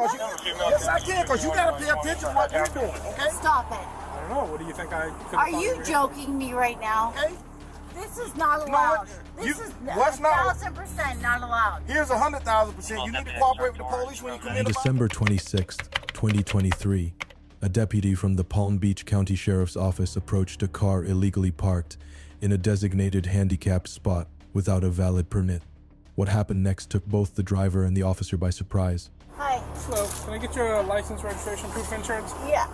Because yes, I can, because you got to pay attention to what we're doing, okay? Stop it. I don't know. What do you think I could Are you joking me right now? Okay? This is not allowed. This is what's not? 1,000% not allowed. Here's 100,000%. You need to cooperate with the police when you commit On a December 26th, 2023, a deputy from the Palm Beach County Sheriff's Office approached a car illegally parked in a designated handicapped spot without a valid permit. What happened next took both the driver and the officer by surprise. Hi. Hello. Can I get your license, registration, proof of insurance? Yeah.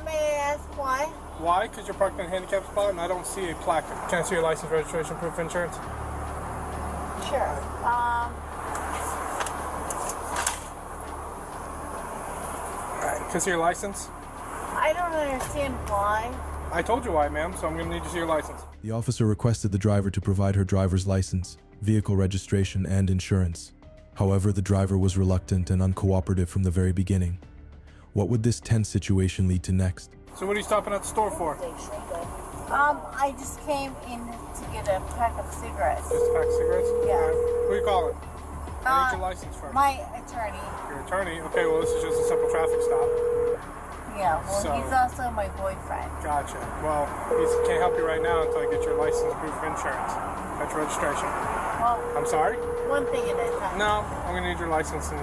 May I ask why? Why? Because you're parked in a handicapped spot and I don't see a placard. Can I see your license, registration, proof of insurance? Sure. Can I see your license? I don't understand why. I told you why, ma'am, so I'm going to need to see your license. The officer requested the driver to provide her driver's license, vehicle registration, and insurance. However, the driver was reluctant and uncooperative from the very beginning. What would this tense situation lead to next? So what are you stopping at the store for? I just came in to get a pack of cigarettes. Just a pack of cigarettes? Yeah. Who are you calling? I need your license first. My attorney. Your attorney? Okay, well, this is just a simple traffic stop. Yeah, well, So- he's also my boyfriend. Gotcha. Well, he can't help you right now until I get your license, proof of insurance. That's your registration. Well, I'm sorry? one thing at a time. No, I'm going to need your license and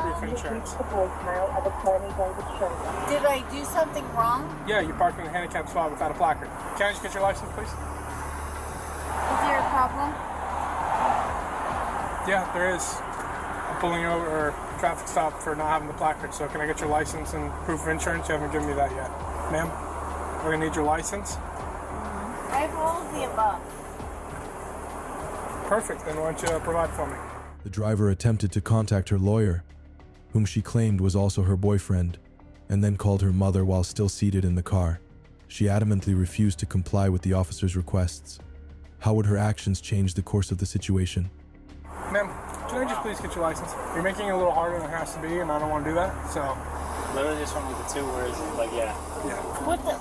proof of insurance. Did I do something wrong? Yeah, you parked in a handicapped spot without a placard. Can I just get your license, please? Is there a problem? Yeah, there is. I'm pulling over or traffic stop for not having the placard. So can I get your license and proof of insurance? You haven't given me that yet. Ma'am, we're going to need your license. I have all of the above. Perfect. Then why don't you provide for me? The driver attempted to contact her lawyer, whom she claimed was also her boyfriend, and then called her mother while still seated in the car. She adamantly refused to comply with the officer's requests. How would her actions change the course of the situation? Ma'am, can I just please get your license? You're making it a little harder than it has to be, and I don't want to do that, so... Literally just from the 2 words, like, yeah. What the?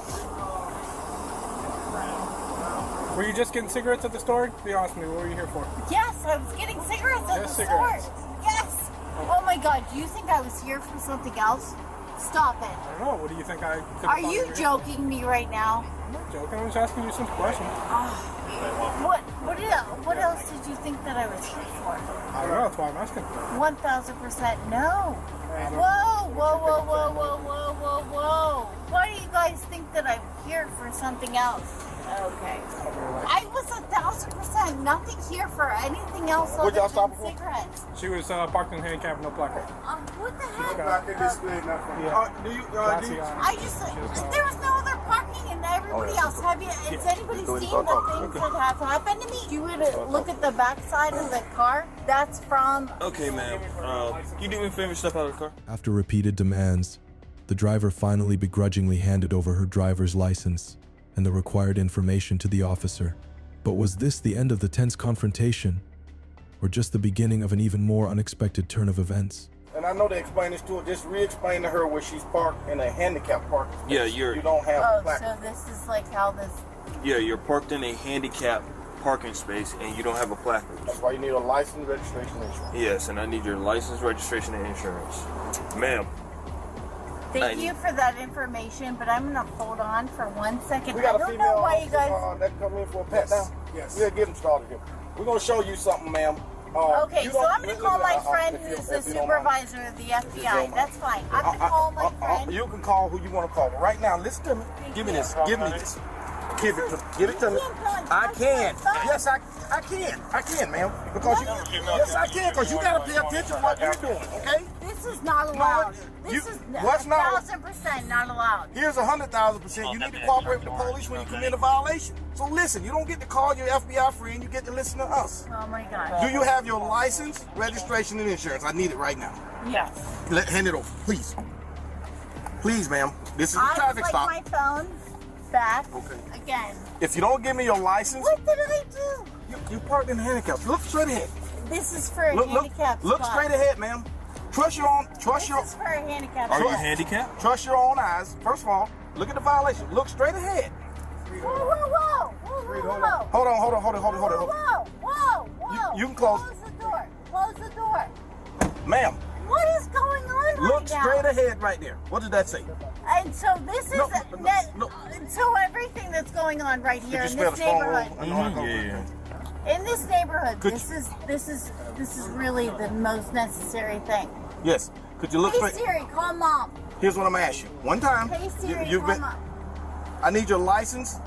Were you just getting cigarettes at the store? Be honest with me, what were you here for? Yes, I was getting cigarettes at Just the cigarettes. store. Yes. Oh my God, do you think I was here for something else? Stop it. I don't know, what do you think I could Are you joking me right now? I'm not joking, I'm just asking you some questions. What else did you think that I was here for? I don't know, that's why I'm asking. 1,000% no. Whoa. Why do you guys think that I'm here for something else? Okay. I was 1,000% nothing here for anything else other than cigarettes. She was parked in a handicap with no placard. What the heck? There was no other parking and everybody else. Has anybody seen the things that have happened to me? You would look at the back side of the car. That's from... Okay, ma'am. You do me a favor, step out of the car. After repeated demands, the driver finally begrudgingly handed over her driver's license and the required information to the officer. But was this the end of the tense confrontation, or just the beginning of an even more unexpected turn of events? And I know they explained this to her. Just re-explain to her where she's parked in a handicapped parking space. Yeah, you don't have a placard. So this is like how this... Yeah, you're parked in a handicapped parking space and you don't have a placard. That's why you need a license, registration, and insurance. Yes, and I need your license, registration, and insurance. Ma'am. Thank you for that information, but I'm gonna hold on for 1 second. We got I don't know why you guys... that come in for a pat down? Yes. We'll get them started here. We're going to show you something, ma'am. Okay, so I'm going to call my friend who's the supervisor of the FBI. That's fine. I'm going to call my friend. You can call who you want to call. But right now, listen to me. Give me this. Give me this. Give it to me. I can. Yes, I can. I can, ma'am. Because yes, I can. Because you got to pay attention to what you're doing. Okay? This is not allowed. This is what's not? 1,000% not allowed. Here's 100,000%. You need to cooperate with the police when you commit a violation. So listen, you don't get to call your FBI friend. You get to listen to us. Oh my God. Do you have your license, registration, and insurance? I need it right now. Yes. Hand it over, please. Please, ma'am. This is a traffic stop. my phone back again. If you don't give me your license, What did I do? you parked in the handicap. Look straight ahead. This is for a handicapped Look spot. straight ahead, ma'am. Trust your own. This is for a handicapped Are you spot. handicapped? Trust your own eyes. First of all, look at the violation. Look straight ahead. Whoa. Hold on. Whoa. You can close. Close the door. Ma'am. What is going on straight ahead right there. What did that say? And so this is so everything that's going on right here in this neighborhood. In this neighborhood, this is really the most necessary thing. Yes. Could you look Hey straight? Siri, call mom. Here's what I'm gonna ask you. One time, Hey Siri, you've call been. mom. I need your license,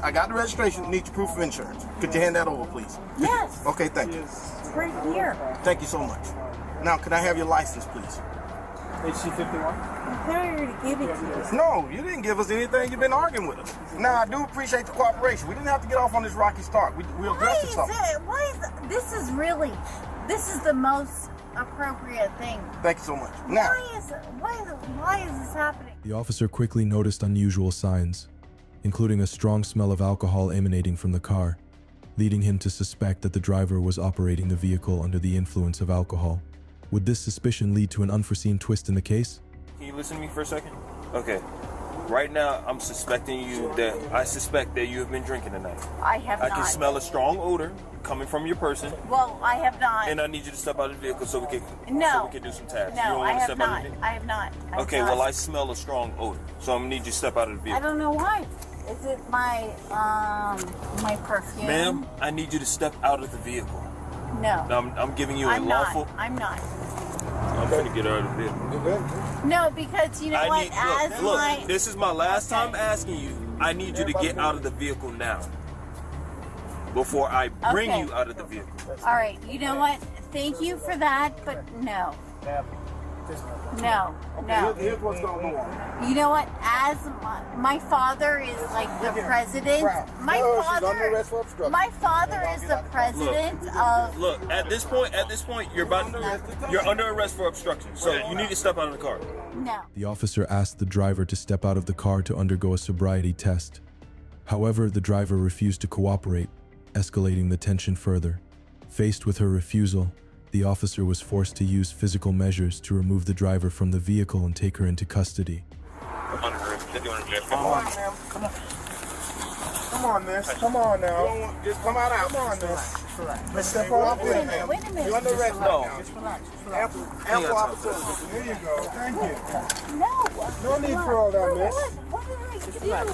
I got the registration. Need your proof of insurance. Could you hand that over, please? Yes. Okay, thank you. It's right here. Thank you so much. Now, can I have your license, please? HC51. I already gave it to you. No, you didn't give us anything. You've been arguing with us. Now, I do appreciate the cooperation. We didn't have to get off on this rocky start. We addressed it something. This is the most appropriate thing. Thank you so much. Now, Why is this happening? The officer quickly noticed unusual signs, including a strong smell of alcohol emanating from the car, leading him to suspect that the driver was operating the vehicle under the influence of alcohol. Would this suspicion lead to an unforeseen twist in the case? Can you listen to me for a second? Okay. Right now, I suspect that you have been drinking tonight. I have I not. can smell a strong odor coming from your person, Well, I have not. and I need you to step out of the vehicle so we can do some tasks. You No, don't I want to have step out of not. the vehicle? I have not. Okay, well, I smell a strong odor, so I'm gonna need you to step out of the I vehicle. don't know why. Is it my my perfume? Ma'am, I need you to step out of the vehicle. No. I'm giving you a I'm lawful. not. I'm not. I'm gonna get out of the vehicle. No, because you know what? Look, this is my last time asking you. I need you to get out of the vehicle now. Before I bring you out of the vehicle. All right. You know what? Thank you for that, but no. No. here's what's going on. You know what? As my father is like the president. My father is the president of. Look, at this point, you're under arrest for obstruction. So you need to step out of the car. No. The officer asked the driver to step out of the car to undergo a sobriety test. However, the driver refused to cooperate, escalating the tension further. Faced with her refusal, the officer was forced to use physical measures to remove the driver from the vehicle and take her into custody. Come on, ma'am. Come on. Come on, miss. Come on now. Just come out. Come on, miss. Let's step off there, ma'am. Wait a minute. You're under arrest now. No. Just relax. Ample opportunity. Here you go. Thank you. No. No need for all that, miss. What did I do?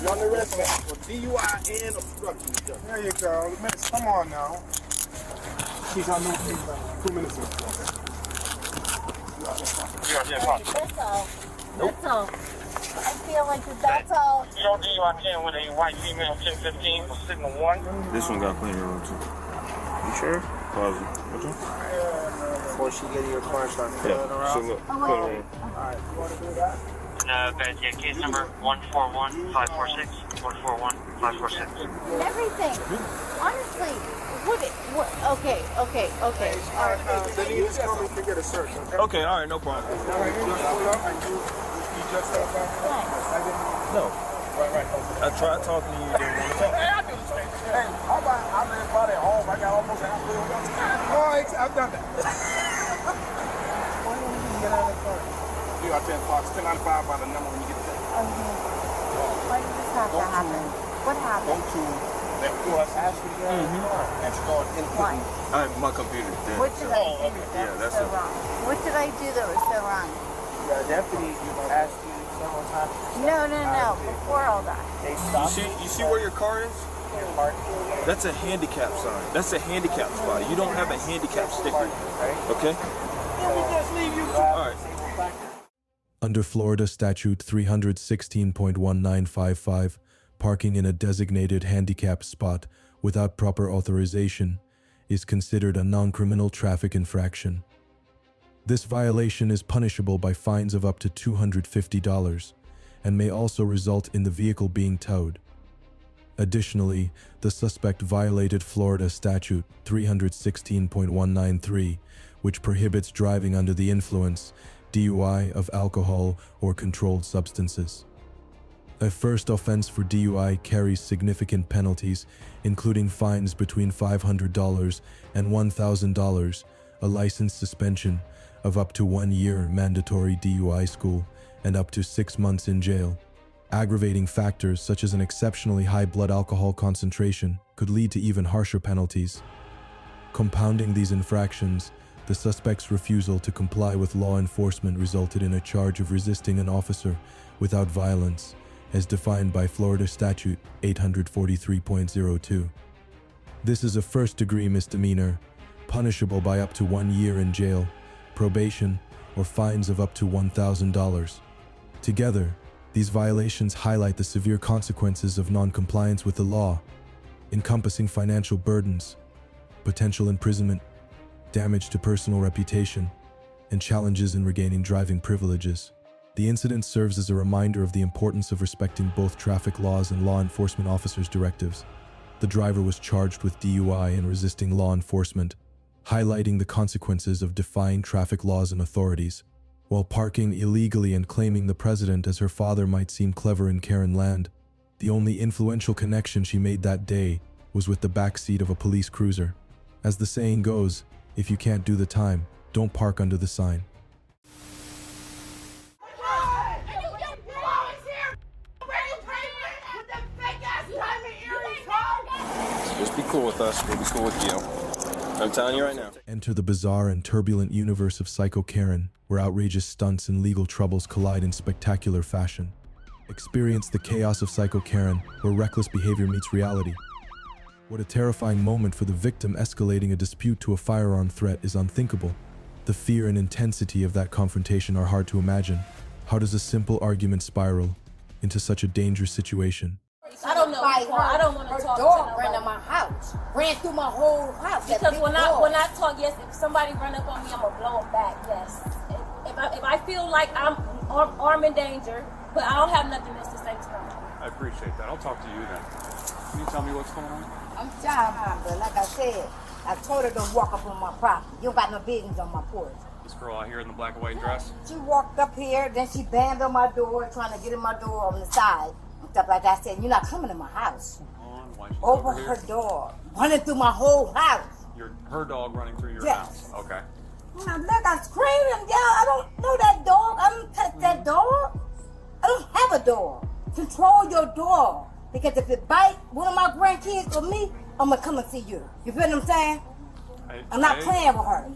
You're under arrest now for DUI and obstruction. There you go. Miss, come on now. She's on 2 minutes ago. That's all. That's all. I feel like that's all. Your DUI 10 with a white female 1015 for signal 1. This one got clean room too. You sure? Positive. Before she get in your car and start filling her Yeah. So out. look, Oh, put wait. her in. Alright, you want to do that? Yeah, case number 141546. 141546. Everything. Honestly, okay. All right. Then you just come and get a search, okay? Okay, all right, no problem. Alright, you just pull up and you just step back. No, Right. I tried talking to you. You didn't want to talk. Hey, I do the same thing. Hey, how about I live by that home? I got almost half a million. Oh, I've done that. Why don't you get out of the car? You got 10 Fox, 1095 by the number when you get there. Why did this have to happen? What Go happened? to that was asking you and start Why? inputting. My computer's dead. What did I do that Yeah, was that's so it. wrong? What did I do that was so wrong? The deputy asked you several times. No. Before all that. They stopped You see where your car is? your park. That's a handicap sign. That's a handicap spot. You don't have a handicap sticker. Okay? All right. Under Florida Statute 316.1955, parking in a designated handicapped spot without proper authorization is considered a non-criminal traffic infraction. This violation is punishable by fines of up to $250 and may also result in the vehicle being towed. Additionally, the suspect violated Florida Statute 316.193, which prohibits driving under the influence, DUI, of alcohol or controlled substances. A first offense for DUI carries significant penalties, including fines between $500 and $1,000, a license suspension of up to 1 year mandatory DUI school, and up to 6 months in jail. Aggravating factors such as an exceptionally high blood alcohol concentration could lead to even harsher penalties. Compounding these infractions, The suspect's refusal to comply with law enforcement resulted in a charge of resisting an officer without violence, as defined by Florida Statute 843.02. This is a first-degree misdemeanor, punishable by up to 1 year in jail, probation, or fines of up to $1,000. Together, these violations highlight the severe consequences of non-compliance with the law, encompassing financial burdens, potential imprisonment, damage to personal reputation, and challenges in regaining driving privileges. The incident serves as a reminder of the importance of respecting both traffic laws and law enforcement officers' directives. The driver was charged with DUI and resisting law enforcement, highlighting the consequences of defying traffic laws and authorities. While parking illegally and claiming the president as her father might seem clever in Karen land, the only influential connection she made that day was with the backseat of a police cruiser. As the saying goes, if you can't do the time, don't park under the sign. Just be cool with us. We'll be cool with you. I'm telling you right now. Enter the bizarre and turbulent universe of Psycho Karen, where outrageous stunts and legal troubles collide in spectacular fashion. Experience the chaos of Psycho Karen, where reckless behavior meets reality. What a terrifying moment for the victim. Escalating a dispute to a firearm threat is unthinkable. The fear and intensity of that confrontation are hard to imagine. How does a simple argument spiral into such a dangerous situation? I don't know. I don't want to talk to nobody. Ran to my house, ran through my whole house. Because when I talk, yes, if somebody run up on me, I'm gonna blow them back. Yes. If I feel like I'm armed and danger, but I don't have nothing else to say to them. I appreciate that. I'll talk to you then. Can you tell me what's going on? I'm tired, but like I said, I told her don't walk up on my property. You don't got no business on my porch. This girl out here in the black and white dress? She walked up here, then she banged on my door, trying to get in my door on the side. Stuff like that. I said, you're not coming to my house. Over her dog, running through my whole house. Her dog running through your house? Okay. Look, I screamed and yelled. I don't know that dog. I don't touch that dog. I don't have a dog. Control your dog. Because if it bites one of my grandkids or me, I'm going to come and see you. You feel what I'm saying? I'm not playing with her.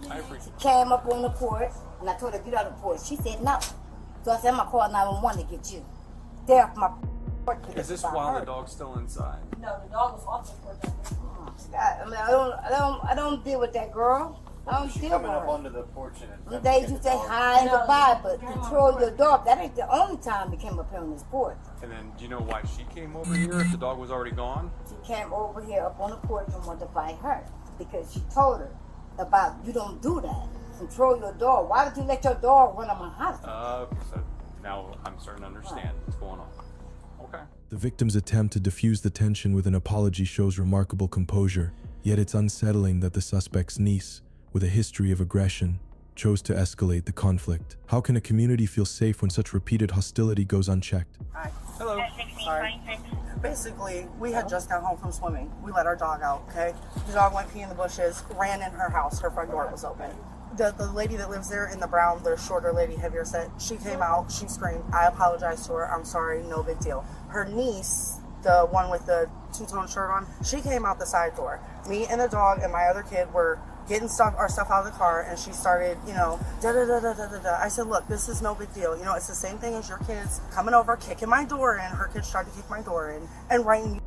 She came up on the porch, and I told her, get out of the porch. She said, no. So I said, I'm going to call 911 to get you. They're off my porch. Is this while the dog's still inside? No, the dog was off the porch. I mean, I don't deal with that girl. I don't deal with her. Up onto the porch and They used to say hi and goodbye, but control your dog. That ain't the only time we came up here on this porch. And then, do you know why she came over here if the dog was already gone? She came over here up on the porch and wanted to fight her because she told her about, you don't do that. Control your dog. Why would you let your dog run on my house? So now I'm starting to understand what's going on. Okay. The victim's attempt to diffuse the tension with an apology shows remarkable composure, yet it's unsettling that the suspect's niece, with a history of aggression, chose to escalate the conflict. How can a community feel safe when such repeated hostility goes unchecked? Hi. Hello. Sorry. Basically, we had just got home from swimming. We let our dog out, okay? The dog went pee in the bushes, ran in her house. Her front door was open. The lady that lives there in the brown, the shorter lady, heavier set, she came out, she screamed. I apologized to her. I'm sorry, no big deal. Her niece, the one with the two-tone shirt on, she came out the side door. Me and the dog and my other kid were getting our stuff out of the car, and she started, da-da-da-da-da-da-da. I said, look, this is no big deal. It's the same thing as your kids coming over, kicking my door in. Her kids tried to kick my door in and writing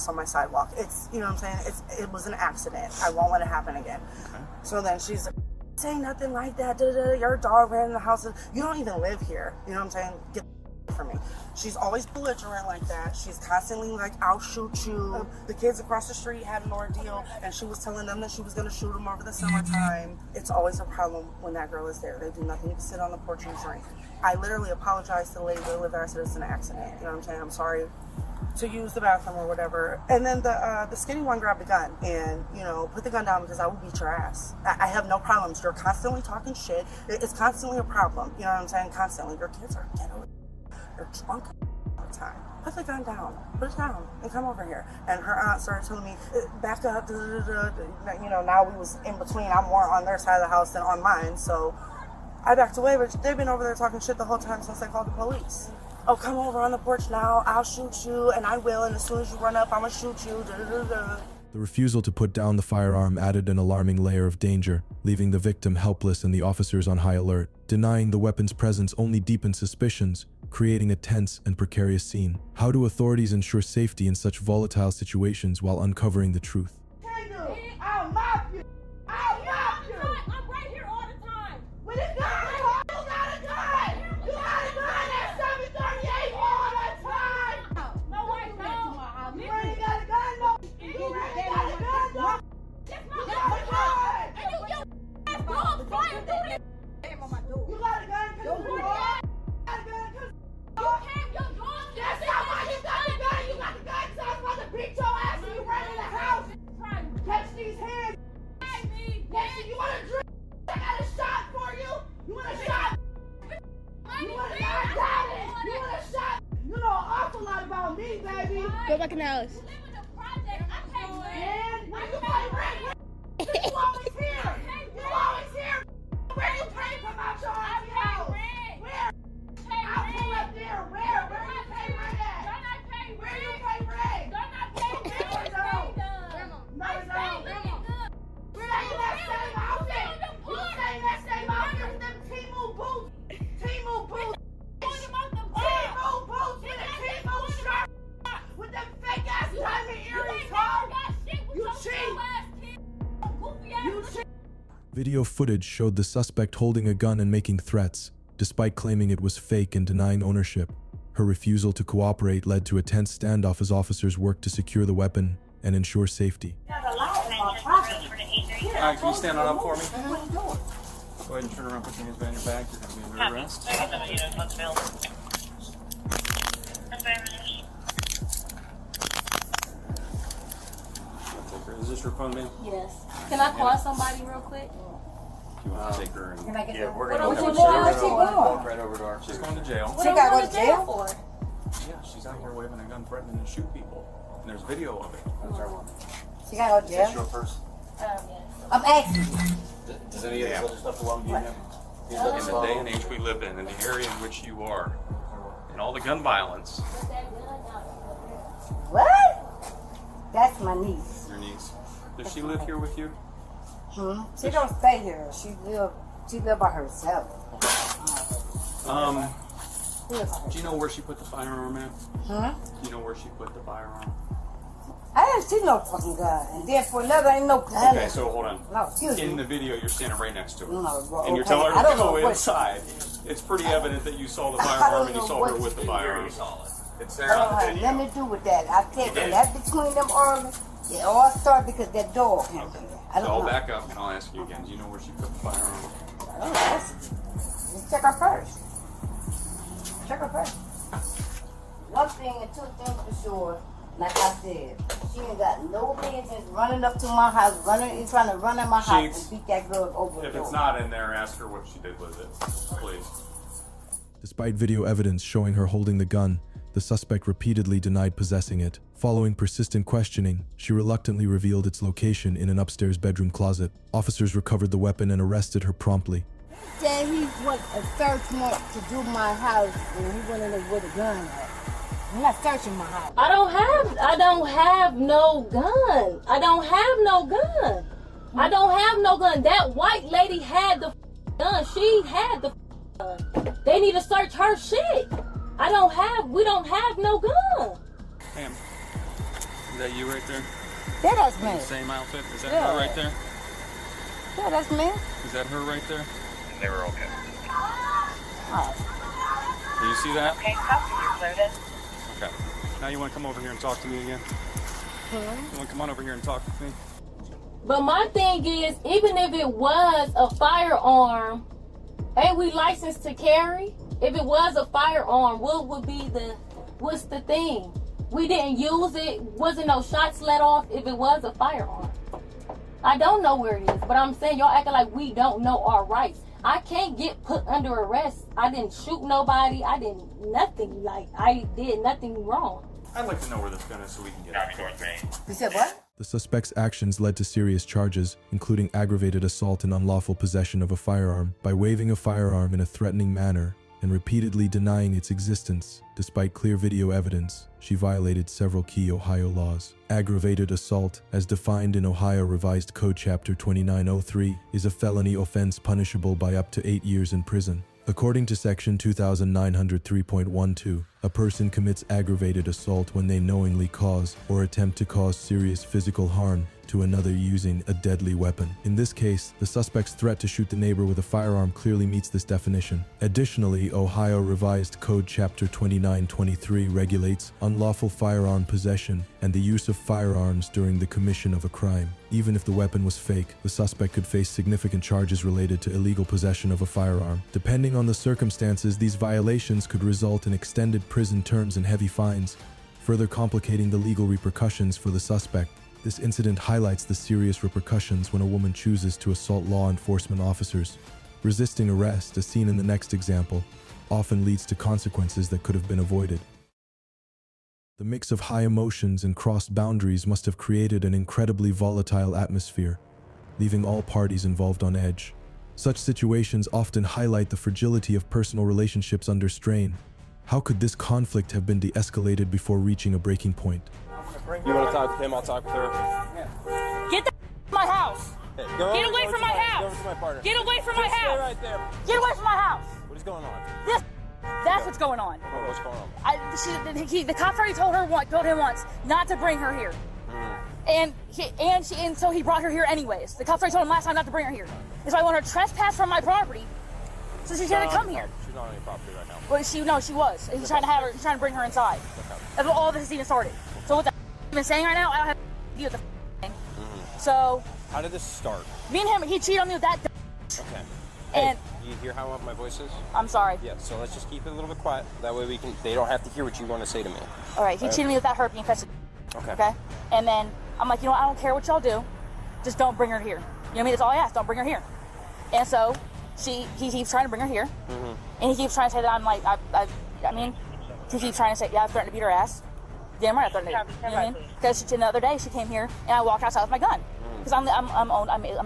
on my sidewalk. It's, you know what I'm saying? It was an accident. I won't let it happen again. Okay. So then she's like, say nothing like that. Da-da-da. Your dog ran in the house. You don't even live here. You know what I'm saying? Get from me. She's always belligerent like that. She's constantly like, I'll shoot you. The kids across the street had an ordeal, and she was telling them that she was going to shoot them over the summertime. It's always a problem when that girl is there. They do nothing but sit on the porch and drink. I literally apologized to the lady that lived there. I said, it's an accident. You know what I'm saying? I'm sorry to use the bathroom or whatever. And then the skinny one grabbed a gun and, put the gun down because I will beat your ass. I have no problems. You're constantly talking shit. It's constantly a problem. You know what I'm saying? Constantly. Your kids are ghetto. You're drunk all the time. Put the gun down. Put it down and come over here. And her aunt started telling me, back up. Now we was in between. I'm more on their side of the house than on mine. So I backed away, but they've been over there talking shit the whole time since they called the police. Oh, come over on the porch now. I'll shoot you, and I will. And as soon as you run up, I'm going to shoot you. Da-da-da-da. The refusal to put down the firearm added an alarming layer of danger, leaving the victim helpless and the officers on high alert. Denying the weapon's presence only deepened suspicions, creating a tense and precarious scene. How do authorities ensure safety in such volatile situations while uncovering the truth? I'll mop you. I'll mop you. I'm right here all the time. With a gun. You got a gun. You got a gun at 738 all the time. No, I don't. You ain't got a gun, no. You ain't got a gun, no. That's my gun. And you dog flying through this. You got a gun because you got a gun because you have your dog. That's not why you got the gun. You got the gun because I was about to beat your ass and you ran in the house. Catch these hands. Next, you want a drink? I got a shot for you. You want a shot? You want a shot? I got it. You want a shot? You know an awful lot about me, baby. Go back in the house. You live in the project. I pay rent. Where you pay rent? You always here. You always here. Where you pay from out your house? Where? I'll pull up there. Where? Where you pay rent at? Where you pay rent? No. Where are you that same outfit? You saying that same outfit with them Timu boots? Timu boots. Timu boots with a Timu shirt. With them fake ass diamond earrings, huh? You cheat. You cheat. Video footage showed the suspect holding a gun and making threats, despite claiming it was fake and denying ownership. Her refusal to cooperate led to a tense standoff as officers worked to secure the weapon and ensure safety. Alright, can you stand on up for me? Go ahead and turn around, put your hands behind your back. You're going to be under arrest. Is this your phone, man? Yes. Can I call somebody real quick? You want to take her and... Can I get yeah, we're what going to where's she going? right over to our... She's going to jail. She got to go to jail for? Yeah, she's out here waving a gun, threatening to shoot people. And there's video of it. That's our one. She got to go to jail? Is this your purse? Yes. I'm asking. Does any of this other stuff belong to you? In the day and age we live in the area in which you are, and all the gun violence. What? That's my niece. Your niece. Does she live here with you? She don't stay here. She live by herself. Do you know where she put the firearm at? Do you know where she put the firearm? I didn't see no fucking gun. And then for another, ain't no gun. Okay, so hold on. No, excuse me. In the video, you're standing right next to her. No, and you're telling her to go inside. It's pretty evident that you saw the firearm and you saw her with the firearm. It's there on the video. Nothing to do with that. I tell you, that between them early, it all started because that dog came here. I don't So I'll know. back up and I'll ask you again. Do you know where she put the firearm? I don't know. Let's check her first. Check her first. One thing and two things for sure. Like I said, she ain't got no business running up to my house, trying to run in my house and beat that girl over the If door. it's not in there, ask her what she did with it, please. Despite video evidence showing her holding the gun, the suspect repeatedly denied possessing it. Following persistent questioning, she reluctantly revealed its location in an upstairs bedroom closet. Officers recovered the weapon and arrested her promptly. Said he went a search warrant to do my house and he went in there with a gun. I'm not searching my house. I don't have no gun. I don't have no gun. I don't have no gun. That white lady had the gun. She had the gun. They need to search her shit. We don't have no gun. Ma'am, is that you right there? Yeah, that's me. Same outfit? Is that her right there? Yeah, that's me. Is that her right there? And they were okay. Oh. Do you see that? Okay, copy, you're loaded. Okay. Now you want to come over here and talk to me again? You want to come on over here and talk with me? But my thing is, even if it was a firearm, ain't we licensed to carry? If it was a firearm, what's the thing? We didn't use it, wasn't no shots let off if it was a firearm. I don't know where it is, but I'm saying y'all acting like we don't know our rights. I can't get put under arrest. I didn't shoot nobody. I did nothing wrong. I'd like to know where this gun is so we can get it. You said what? The suspect's actions led to serious charges, including aggravated assault and unlawful possession of a firearm. By waving a firearm in a threatening manner, and repeatedly denying its existence. Despite clear video evidence, she violated several key Ohio laws. Aggravated assault, as defined in Ohio Revised Code Chapter 2903, is a felony offense punishable by up to 8 years in prison. According to Section 2903.12, a person commits aggravated assault when they knowingly cause or attempt to cause serious physical harm to another using a deadly weapon. In this case, the suspect's threat to shoot the neighbor with a firearm clearly meets this definition. Additionally, Ohio Revised Code Chapter 2923 regulates unlawful firearm possession and the use of firearms during the commission of a crime. Even if the weapon was fake, the suspect could face significant charges related to illegal possession of a firearm. Depending on the circumstances, these violations could result in extended prison terms and heavy fines, further complicating the legal repercussions for the suspect. This incident highlights the serious repercussions when a woman chooses to assault law enforcement officers. Resisting arrest, as seen in the next example, often leads to consequences that could have been avoided. The mix of high emotions and crossed boundaries must have created an incredibly volatile atmosphere, leaving all parties involved on edge. Such situations often highlight the fragility of personal relationships under strain. How could this conflict have been de-escalated before reaching a breaking point? You want to talk with him? I'll talk with her. Get the my house. Hey, get away from my house. Go over to my partner. Get away from my house. Stay right there. Get away from my house. What is going on? That's what's going on. What's going on? The cops already told him once not to bring her here. And so he brought her here anyways. The cops already told him last time not to bring her here. And so I want her to trespass from my property, so she can't come here. She's not on your property right now. Well, she was. He's trying to he's trying to bring her inside. Okay. That's what all this has even started. So what the been saying right now, I don't have to deal with the thing. So how did this start? Me and him, he cheated on me with that. Okay. And do you hear how my voice is? I'm sorry. Yeah. So let's just keep it a little bit quiet. That way they don't have to hear what you want to say to me. All right. He cheated me with that herpes infested. Okay. Okay. And then I'm like, I don't care what y'all do, just don't bring her here. You know what I mean? That's all I ask. Don't bring her here. And so he keeps trying to bring her here, and he keeps trying to say that I'm like, he keeps trying to say, yeah, I threatened to beat her ass. Damn right, I threatened to beat her. You know what I mean? Because the other day she came here and I walked outside with my gun because I'm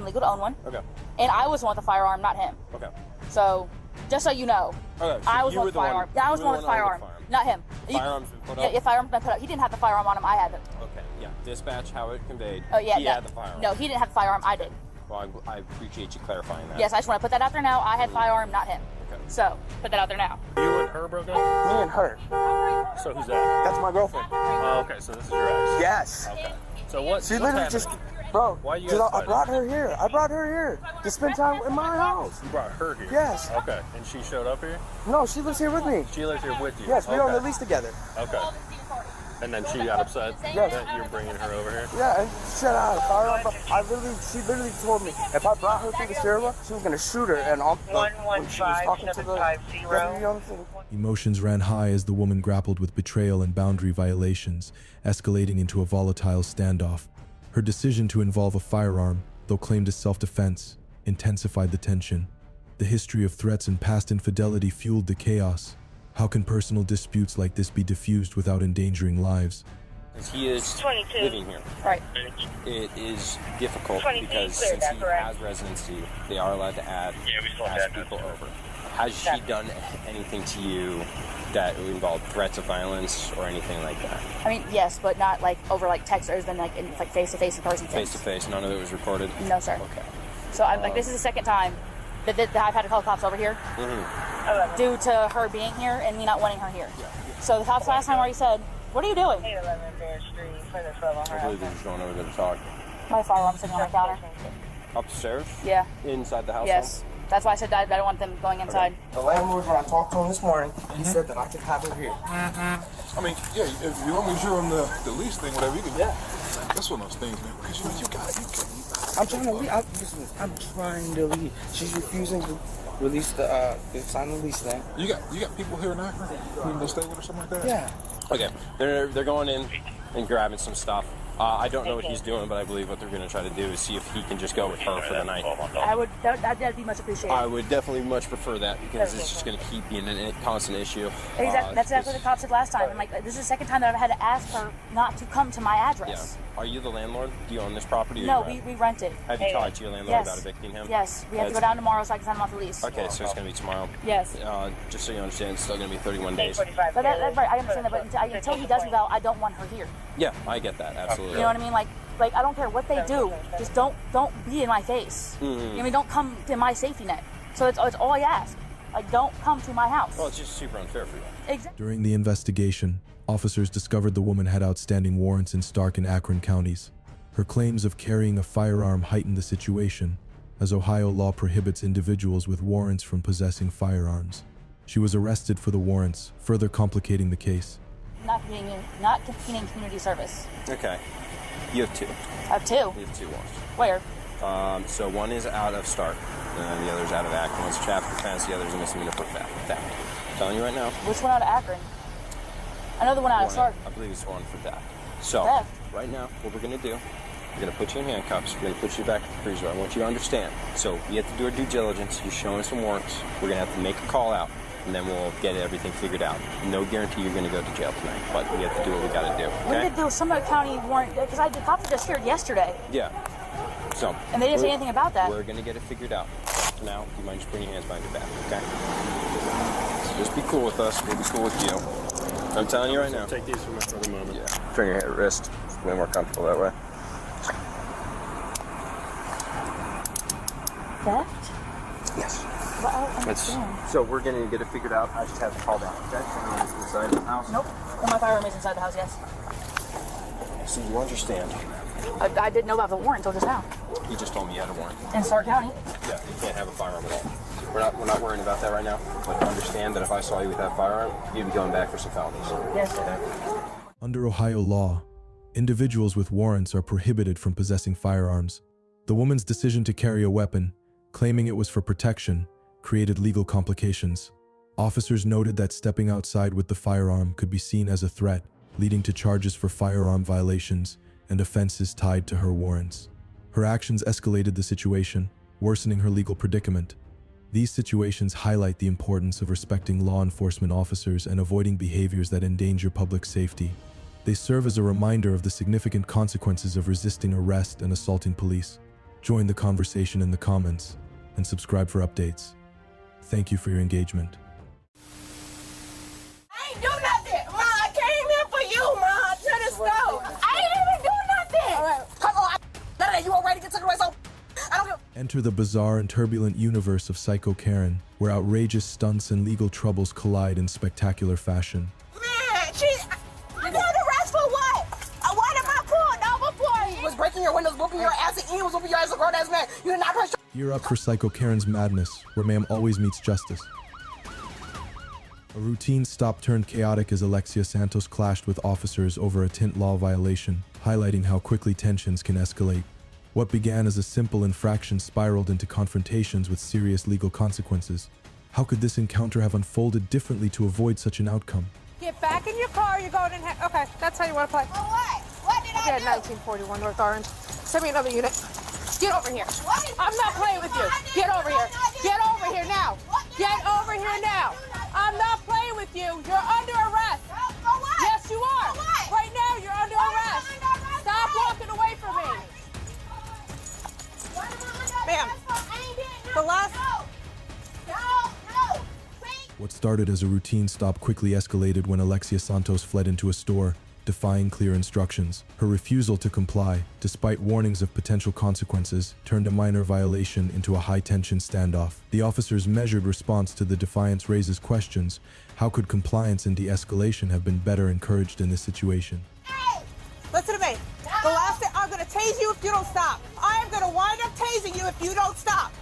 legal to own one. Okay. And I was the one with the firearm, not him. Okay. So just so you know, okay, so I was the one with the firearm. Yeah, I was the one with the firearm, not him. The firearm's been put up. Yeah, firearm's been put up. He didn't have the firearm on him. I had it. Okay. Yeah. Dispatch how it conveyed. Oh yeah. He had the firearm. No, he didn't have the firearm. I did. Well, I appreciate you clarifying that. Yes, I just want to put that out there now. I had firearm, not him. Okay. So, put that out there now. You and her broke up? Me and her. So who's that? That's my girlfriend. Oh, okay, so this is your ex? Yes. Okay. So what? She literally happening? just, bro. Why you? I brought her here. I brought her here to spend time in my house. You brought her here? Yes. Okay, and she showed up here? No, she lives here with me. She lives here with you? Yes, we own the lease together. Okay. And then she got upset that you're bringing her over here? Yeah, and she said I had a firearm. She literally told me if I brought her through the stairwell, she was going to shoot her. And when she was talking to the deputy on the thing. Emotions ran high as the woman grappled with betrayal and boundary violations, escalating into a volatile standoff. Her decision to involve a firearm, though claimed as self-defense, intensified the tension. The history of threats and past infidelity fueled the chaos. How can personal disputes like this be diffused without endangering lives? He is living here. Right. It is difficult because since he has residency, they are allowed to ask people over. Has she done anything to you that would involve threats of violence or anything like that? I mean, yes, but not like over like text. There's been like face-to-face in person. Face-to-face, none of it was recorded? No, sir. Okay. So this is the second time that I've had to call cops over here due to her being here and me not wanting her here. So the cops last time already said, "What are you doing?" I believe they're just going over there to talk. My firearm's sitting on my counter. Upstairs? Yeah. Inside the house? Yes. That's why I said I don't want them going inside. The landlord, when I talked to him this morning, he said that I could have her here. I mean, yeah, if you want me to show him the lease thing, whatever, you can. Yeah. That's one of those things, man. Because you got it. I'm trying to leave. I'm trying to leave. She's refusing to release the sign the lease thing. You got people here in Akron who can stay with or something like that? Yeah. Okay, they're going in and grabbing some stuff. I don't know what he's doing, but I believe what they're going to try to do is see if he can just go with her for the night. That'd be much appreciated. I would definitely much prefer that because it's just going to keep being a constant issue. Exactly. That's exactly what the cops said last time. I'm like, this is the second time that I've had to ask her not to come to my address. Yeah. Are you the landlord? Do you own this property? Or No, you rent? we rent it. Have you talked to your landlord about evicting him? Yes, we have to go down tomorrow so I can sign him off the lease. Okay, so it's going to be tomorrow. Yes. Just so you understand, it's still going to be 31 days. But that's right, I understand that, but until he does move out, I don't want her here. Yeah, I get that, absolutely. You know what I mean? Like I don't care what they do, just don't be in my face. Mm-hmm. I mean, don't come to my safety net. So it's all I ask. Like, don't come to my house. Well, it's just super unfair for you. Exactly. During the investigation, officers discovered the woman had outstanding warrants in Stark and Akron counties. Her claims of carrying a firearm heightened the situation, as Ohio law prohibits individuals with warrants from possessing firearms. She was arrested for the warrants, further complicating the case. Not competing community service. Okay. You have 2. I have 2. You have 2 warrants. Where? So one is out of Stark, and the other's out of Akron. One's traffic offense, the other's a misdemeanor for theft. I'm telling you right now. Which one out of Akron? Another one out of Stark. I believe it's one for theft. So, right now, what we're going to do, we're going to put you in handcuffs. We're going to put you back at the freezer. I want you to understand. So, we have to do our due diligence. You're showing some warrants. We're going to have to make a call out, and then we'll get everything figured out. No guarantee you're going to go to jail tonight, but we have to do what we got to do. Okay? When did the Summit County warrant? Because the cops were just here yesterday. Yeah. So. And they didn't say anything about that. We're going to get it figured out. For now, you might just bring your hands behind your back, okay? So just be cool with us. We'll be cool with you. I'm telling you right now. Take these for a moment. Yeah. Turn your wrist. It's way more comfortable that way. Theft? Yes. Well, I don't understand. So we're going to get it figured out. I just have to call down. Okay? Is inside the house? Nope. Well, my firearm is inside the house, yes. So you understand. I didn't know about the warrant until just now. You just told me you had a warrant. In Stark County? Yeah, you can't have a firearm at all. We're not worrying about that right now, but understand that if I saw you with that firearm, you'd be going back for some felonies. Yes. Okay? Under Ohio law, individuals with warrants are prohibited from possessing firearms. The woman's decision to carry a weapon, claiming it was for protection, created legal complications. Officers noted that stepping outside with the firearm could be seen as a threat, leading to charges for firearm violations and offenses tied to her warrants. Her actions escalated the situation, worsening her legal predicament. These situations highlight the importance of respecting law enforcement officers and avoiding behaviors that endanger public safety. They serve as a reminder of the significant consequences of resisting arrest and assaulting police. Join the conversation in the comments and subscribe for updates. Thank you for your engagement. I ain't do nothing. Ma, I came here for you, Ma, to the store. I ain't even do nothing. All right, come on. You already get to the right so I don't give. Enter the bizarre and turbulent universe of Psycho Karen, where outrageous stunts and legal troubles collide in spectacular fashion. Man, you got arrested for what? What am I pulled over for? You was breaking your windows, whooping your ass, and Ian was whooping your ass, a grown ass man. You did not press. Gear up for Psycho Karen's madness, where ma'am always meets justice. A routine stop turned chaotic as Alexia Santos clashed with officers over a tint law violation, highlighting how quickly tensions can escalate. What began as a simple infraction spiraled into confrontations with serious legal consequences. How could this encounter have unfolded differently to avoid such an outcome? Get back in your car, you're going in. Okay, that's how you want to play. For what? What did I do? 1941 North Orange. Send me another unit. Get over here. I'm not playing with you. Get over here. Get over here now. Get over here now. I'm not playing with you. You're under arrest. For what? Yes, you are. For what? Right now, you're under arrest. Stop walking away from me. Ma'am, the last... No. What started as a routine stop quickly escalated when Alexia Santos fled into a store, defying clear instructions. Her refusal to comply, despite warnings of potential consequences, turned a minor violation into a high-tension standoff. The officer's measured response to the defiance raises questions. How could compliance and de-escalation have been better encouraged in this situation? Hey, listen to me. The last thing, I'm going to tase you if you don't stop. I am going to wind up tasing you if you don't stop.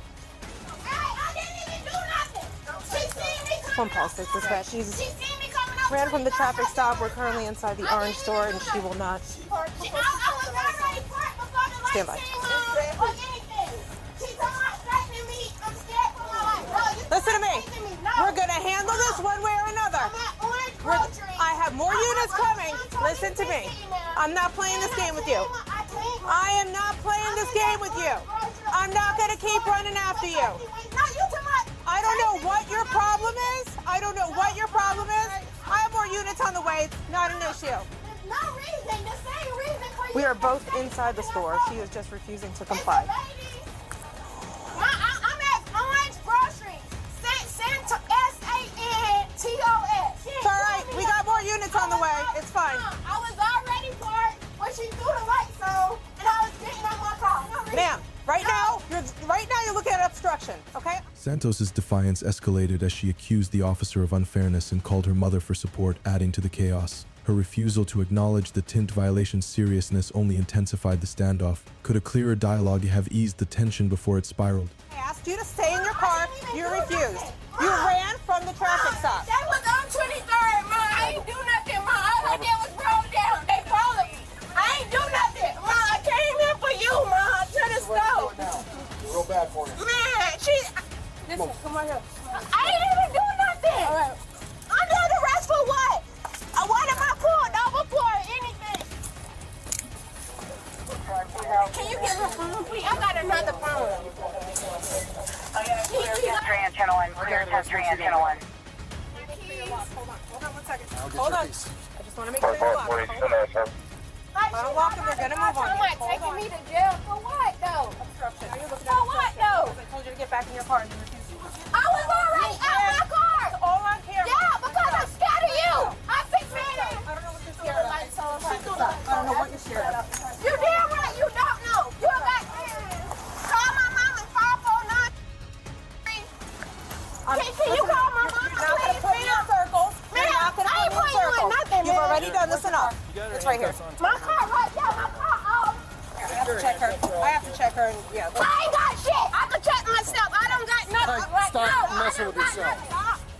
Hey, I didn't even do nothing. She seen me coming. One pulse, dispatch. She seen me coming up. Ran from the traffic stop. We're currently inside the orange store, and she will not. I was already parked before the light Stand by. came on or anything. She's not threatening me. I'm scared for my life. Listen to me. We're going to handle this one way or another. I have more units coming. Listen to me. I'm not playing this game with you. I am not playing this game with you. I'm not going to keep running after you. I don't know what your problem is. I don't know what your problem is. I have more units on the way. It's not an issue. No reason. The same reason for you. We are both inside the store. She is just refusing to comply. I'm at Orange Grocery. Santos, S-A-N-T-O-S. It's all right. We got more units on the way. It's fine. I was already parked when she threw the lights on, and I was getting out my car. Ma'am, right now you're looking at obstruction, okay? Santos's defiance escalated as she accused the officer of unfairness and called her mother for support, adding to the chaos. Her refusal to acknowledge the tint violation's seriousness only intensified the standoff. Could a clearer dialogue have eased the tension before it spiraled? I asked you to stay in your car. You refused. You ran from the traffic stop. That was on 23rd, Ma. I ain't do nothing, Ma. All I did was roll down. They followed me. I ain't do nothing, Ma. I came here for you, Ma. To the stove. Real bad for you. Man, Listen, come on here. I ain't even do nothing. All right. Under the arrest for what? What am I pulled over for? Anything? Can you get my phone, please? I got another phone. Clear antenna 1. Clear antenna 1. Hold on one second. Hold on. I just want to make sure you're locked. I don't lock them. They're going to move on. Someone taking me to jail for what, though? Obstruction. Are you looking For what, though? I told you to get back in your car and you refused to. I was already out my car. It's all on camera. Yeah, because I'm scared of you. I fixed it. I don't know what you're scared of. I don't know what you're scared of. You damn right you don't know. You got call my mom at 549. Can you call my mom, please, ma'am? Circles. Ma'am, I ain't putting you in nothing, You've man. already done this enough. It's right here. My car right there. My car off. I have to check her. I have to check her. And yeah. I ain't got shit. I can check myself. I don't got nothing right now. Stop messing with yourself.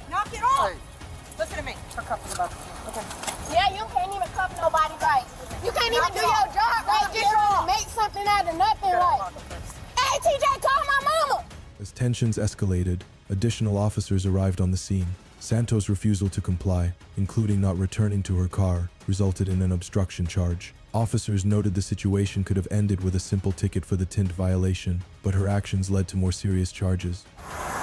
Knock it off. Listen to me. Her cup is about to come. Okay. Yeah, you can't even cuff nobody right. You can't even do your job right. Just trying to make something out of nothing right. Hey, TJ, call my mama. As tensions escalated, additional officers arrived on the scene. Santos' refusal to comply, including not returning to her car, resulted in an obstruction charge. Officers noted the situation could have ended with a simple ticket for the tint violation, but her actions led to more serious charges.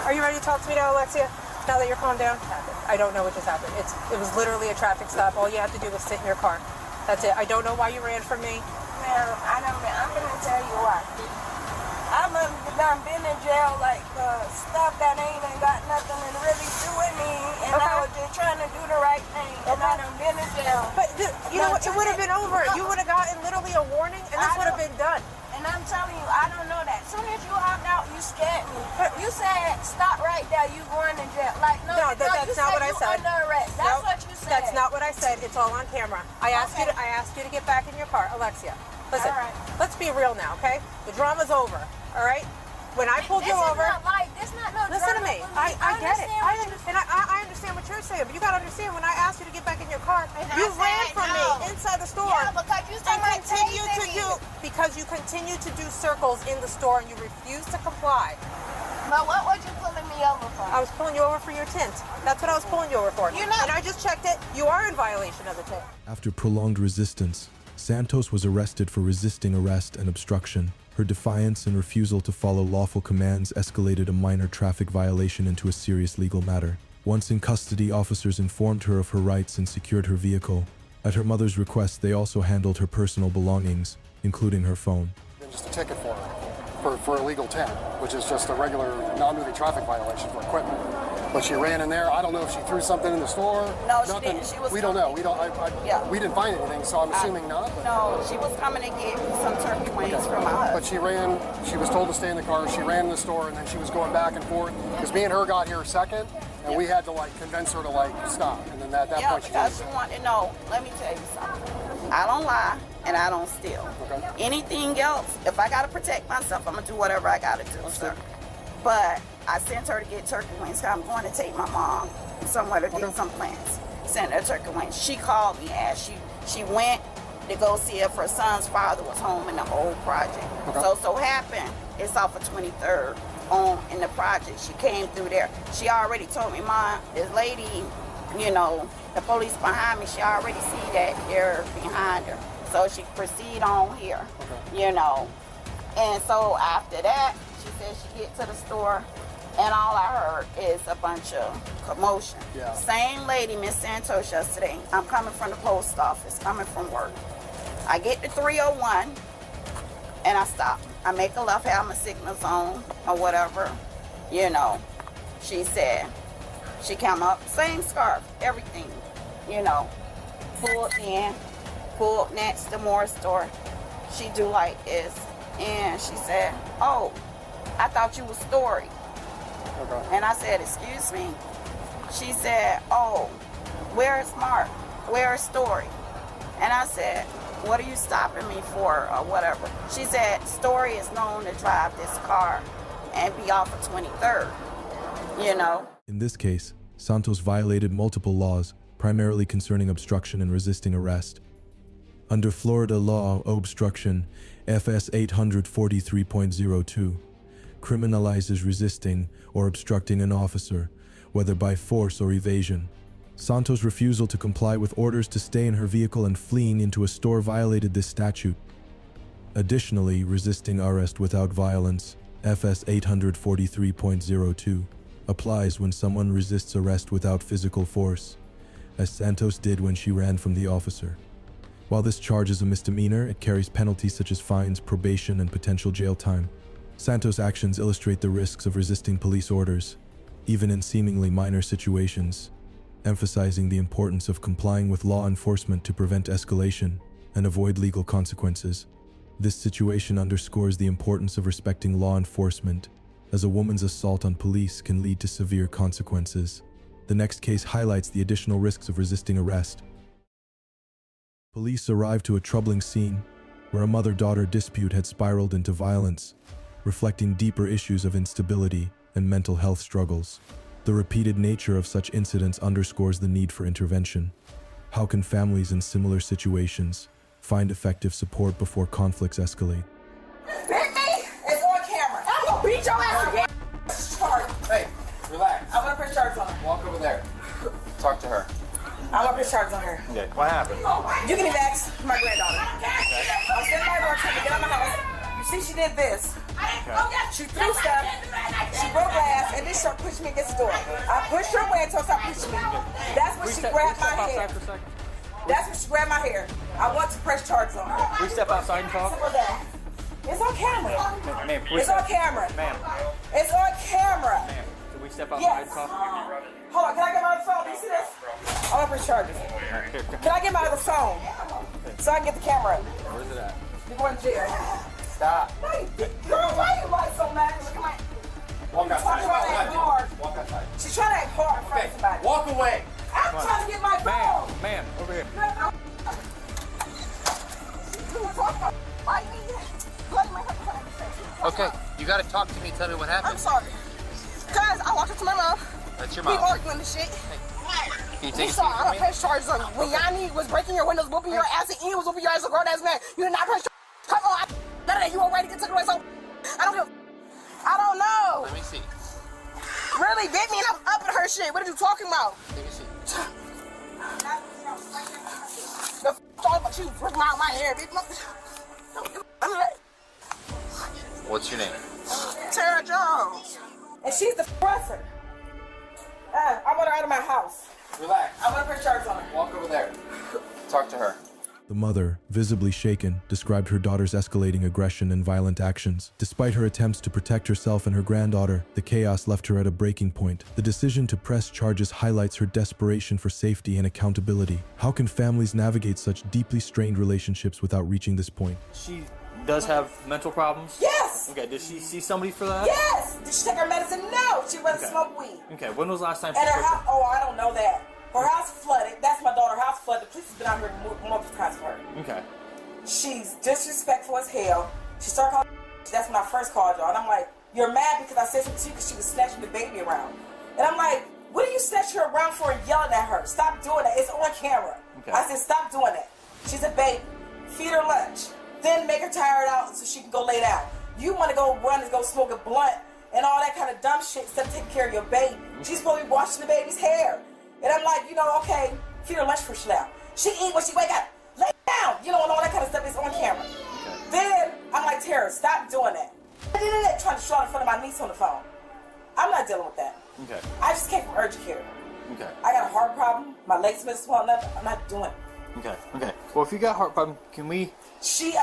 Are you ready to talk to me now, Alexia? Now that you're calmed down? I don't know what just happened. It was literally a traffic stop. All you have to do was sit in your car. That's it. I don't know why you ran from me. Ma'am, I'm gonna tell you why. I'm done been in jail like stuff that ain't got nothing to really do with me, and I was just trying to do the right thing, and I done been in jail. But you know what? It would have been over. You would have gotten literally a warning, and this would have been done. And I'm telling you, I don't know that. As soon as you hopped out, you scared me. You said, stop right there, you going to jail. Like, no, that's not what I said. Under arrest. That's what you said. That's not what I said. It's all on camera. I asked you to get back in your car. Alexia, listen, let's be real now, okay? The drama's over, all right? When I pulled you over, listen to me. I get it. I understand what you're saying, but you gotta understand when I asked you to get back in your car, you ran from me inside the store. Yeah, because you said because you continue to do circles in the store and you refuse to comply. But what was you pulling me over for? I was pulling you over for your tint. That's what I was pulling you over for. And I just checked it. You are in violation of the tint. After prolonged resistance, Santos was arrested for resisting arrest and obstruction. Her defiance and refusal to follow lawful commands escalated a minor traffic violation into a serious legal matter. Once in custody, officers informed her of her rights and secured her vehicle. At her mother's request, they also handled her personal belongings, including her phone. Just a ticket for her, for illegal tint, which is just a regular non-moving traffic violation for equipment. But she ran in there. I don't know if she threw something in the store. No, she didn't. She was. We don't know. We didn't find anything, so I'm assuming not. But no, she was coming to get some turkey wings from my husband. But she ran. She was told to stay in the car. She ran in the store, and then she was going back and forth. Because me and her got here second, and we had to convince her to stop. And then at that point, because she wanted to know. Let me tell you something. I don't lie and I don't steal. Okay. Anything else, if I gotta protect myself, I'm gonna do whatever I gotta do, sir. But I sent her to get turkey wings because I'm going to take my mom somewhere to do some plans. Sent her turkey wings. She called me as she went to go see if her son's father was home in the old project. Okay. So happened, it's off of 23rd in the project. She came through there. She already told me, Mom, this lady, the police behind me, she already see that they're behind her. So she proceed on here, And so after that, she said she get to the store, and all I heard is a bunch of commotion. Yeah. Same lady, Miss Santos, yesterday. I'm coming from the post office, coming from work. I get to 301 and I stop. I make a left, have my signal zone or whatever. You know, she said, she came up, same scarf, everything, you know. Pulled in, pulled next to more store. She do like this. And she said, oh, I thought you was Story. Okay. And I said, excuse me. She said, oh, where is Mark? Where is Story? And I said, what are you stopping me for or whatever? She said, Story is known to drive this car and be off of 23rd, you know. In this case, Santos violated multiple laws, primarily concerning obstruction and resisting arrest. Under Florida law, obstruction, FS 843.02, criminalizes resisting or obstructing an officer, whether by force or evasion. Santos' refusal to comply with orders to stay in her vehicle and fleeing into a store violated this statute. Additionally, resisting arrest without violence, FS 843.02, applies when someone resists arrest without physical force, as Santos did when she ran from the officer. While this charge is a misdemeanor, it carries penalties such as fines, probation, and potential jail time. Santos' actions illustrate the risks of resisting police orders, even in seemingly minor situations, emphasizing the importance of complying with law enforcement to prevent escalation and avoid legal consequences. This situation underscores the importance of respecting law enforcement, as a woman's assault on police can lead to severe consequences. The next case highlights the additional risks of resisting arrest. Police arrived to a troubling scene where a mother-daughter dispute had spiraled into violence, reflecting deeper issues of instability and mental health struggles. The repeated nature of such incidents underscores the need for intervention. How can families in similar situations find effective support before conflicts escalate? It's on camera. I'm gonna beat your ass again. Hey, relax. I'm gonna press charges on her. Walk over there. Talk to her. I'm gonna press charges on her. Okay, what happened? You can even ask my granddaughter. I'm sitting by her trying to get out of my house. You see, she did this. Okay. She threw stuff. She broke glass, and this shirt pushed me against the door. I pushed her away until she stopped pushing me. That's when she grabbed my hair. That's when she grabbed my hair. I want to press charges on her. We step outside and talk. It's on camera. Ma'am, it's on camera. Ma'am. It's on camera. Ma'am, can we step outside and talk? Hold on, can I get my other phone? Do you see this? I want to press charges. Can I get my other phone? So I can get the camera. Where's it at? You're going to jail. Stop. Girl, why you like so mad? Walk outside. Walk outside. She's trying to act hard in front of somebody. Walk away. I'm trying to get my phone. Ma'am, over here. Okay, you gotta talk to me and tell me what happened. I'm sorry. Guys, I walked up to my mom. That's your We mom. arguing this shit. Can you take a seat I'm with gonna me? press charges on you. When Yanni was breaking your windows, whooping your ass, and Ian was whooping your ass, a grown ass man, you did not press charges. Come on. None of that. You were ready to get taken away, so I don't give a I don't know. Let me see. Really bit me and I was up in her shit. What are you talking about? Take a seat. The talking about you ripping out my hair, bitch. What's your name? Tara Jones. And she's the oppressor. I want her out of my house. Relax. I want to press charges on her. Walk over there. Talk to her. The mother, visibly shaken, described her daughter's escalating aggression and violent actions. Despite her attempts to protect herself and her granddaughter, the chaos left her at a breaking point. The decision to press charges highlights her desperation for safety and accountability. How can families navigate such deeply strained relationships without reaching this point? She does have mental problems? Yes! Okay, did she see somebody for that? Yes! Did she take her medicine? No! She wouldn't smoke weed. Okay, when was the last time she And her took house, oh, I don't know that. Her house flooded. That's my daughter's house flooded. The police has been out here multiple times for her. Okay. She's disrespectful as hell. She started calling. That's when I first called y'all. And I'm like, you're mad because I said something to you because she was snatching the baby around. And I'm like, what are you snatching her around for and yelling at her? Stop doing that. It's on camera. Okay. I said, stop doing that. She's a baby. Feed her lunch. Then make her tired out so she can go lay down. You want to go run and go smoke a blunt and all that kind of dumb shit instead of taking care of your baby. She's supposed to be washing the baby's hair. And I'm like, you know, okay, feed her lunch for now. She eat when she wake up. Lay down, you know, and all that kind of stuff is on camera. Okay. Then I'm like, Tara, stop doing that. Trying to show in front of my niece on the phone. I'm not dealing with that. Okay. I just came from urgent care. Okay. I got a heart problem. My legs been swollen up. I'm not doing it. Okay. Okay. Well, if you got heart problem, can we take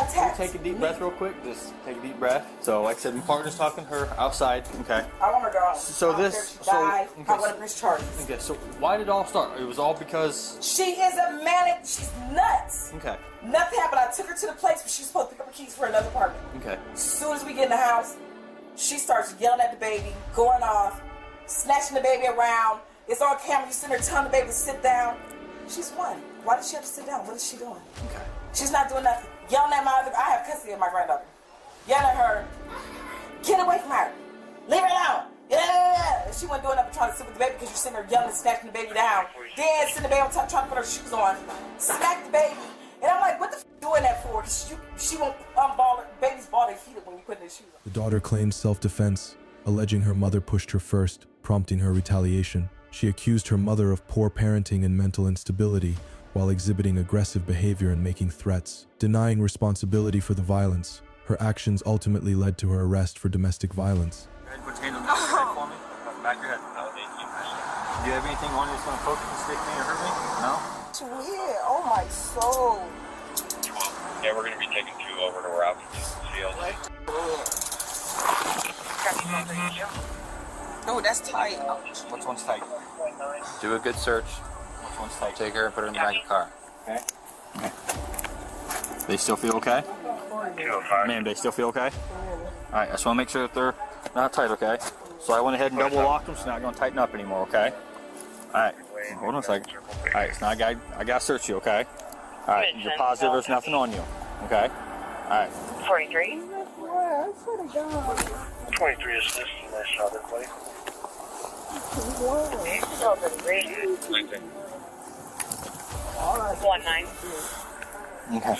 a deep breath real quick? Just take a deep breath. So, like I said, my partner's talking to her outside. Okay. I want her to go. So I want to miss charges. Okay, so why did it all start? It was all because... She is a manic. She's nuts. Okay. Nothing happened. I took her to the place where she was supposed to pick up her keys for another apartment. Okay. As soon as we get in the house, she starts yelling at the baby, going off, snatching the baby around. It's on camera. You sitting there telling the baby to sit down. She's one. Why does she have to sit down? What is she doing? Okay. She's not doing nothing. Yelling at my other... I have custody of my granddaughter. Yelling at her. Get away from her. Leave her alone. Yeah. And she wasn't doing nothing trying to sit with the baby because you're sitting there yelling and snatching the baby down. Then sitting the baby on top trying to put her shoes on. Smack the baby. And I'm like, what the f*** you doing that for? Because she won't unball her. Baby's ball they heated when you put in his shoes on. The daughter claimed self-defense, alleging her mother pushed her first, prompting her retaliation. She accused her mother of poor parenting and mental instability, while exhibiting aggressive behavior and making threats. Denying responsibility for the violence, her actions ultimately led to her arrest for domestic violence. Go ahead and put your hands on the head for me. Back your head. Do you have anything on you that's going to poke me, stick me, or hurt me? No? It's weird. Oh, my soul. Yeah, we're going to be taking 2 over to Rob. Oh, that's tight. Which one's tight? Do a good search. Which one's tight? Take her and put her in the back of the car. Okay. Okay. They still feel okay? Ma'am, they still feel okay? Alright, I just want to make sure that they're not tight, okay? So I went ahead and double locked them, so now I'm going to tighten up anymore, okay? Alright, hold on a second. Alright, so now I got to search you, okay? Alright, you're positive there's nothing on you, okay? Alright. 43? 23 is this other place. 19. Okay.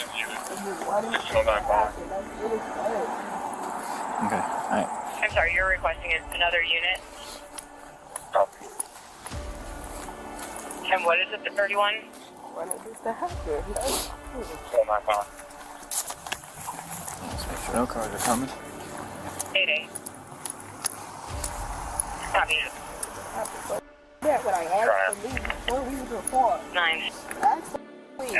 Okay, alright. I'm sorry, you're requesting another unit? And what is it, the 31? When is this to happen? Let's make sure no cars are coming. 8-8. Copy. That when I asked for leave, what reason for? 9. Ask for leave.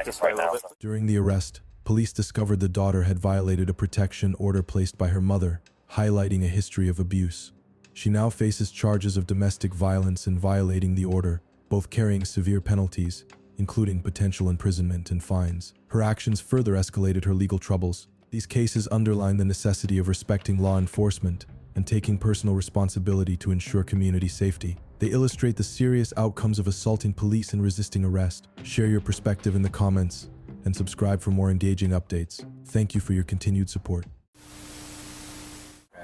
Just wait a little bit. During the arrest, police discovered the daughter had violated a protection order placed by her mother, highlighting a history of abuse. She now faces charges of domestic violence and violating the order, both carrying severe penalties, including potential imprisonment and fines. Her actions further escalated her legal troubles. These cases underline the necessity of respecting law enforcement and taking personal responsibility to ensure community safety. They illustrate the serious outcomes of assaulting police and resisting arrest. Share your perspective in the comments and subscribe for more engaging updates. Thank you for your continued support.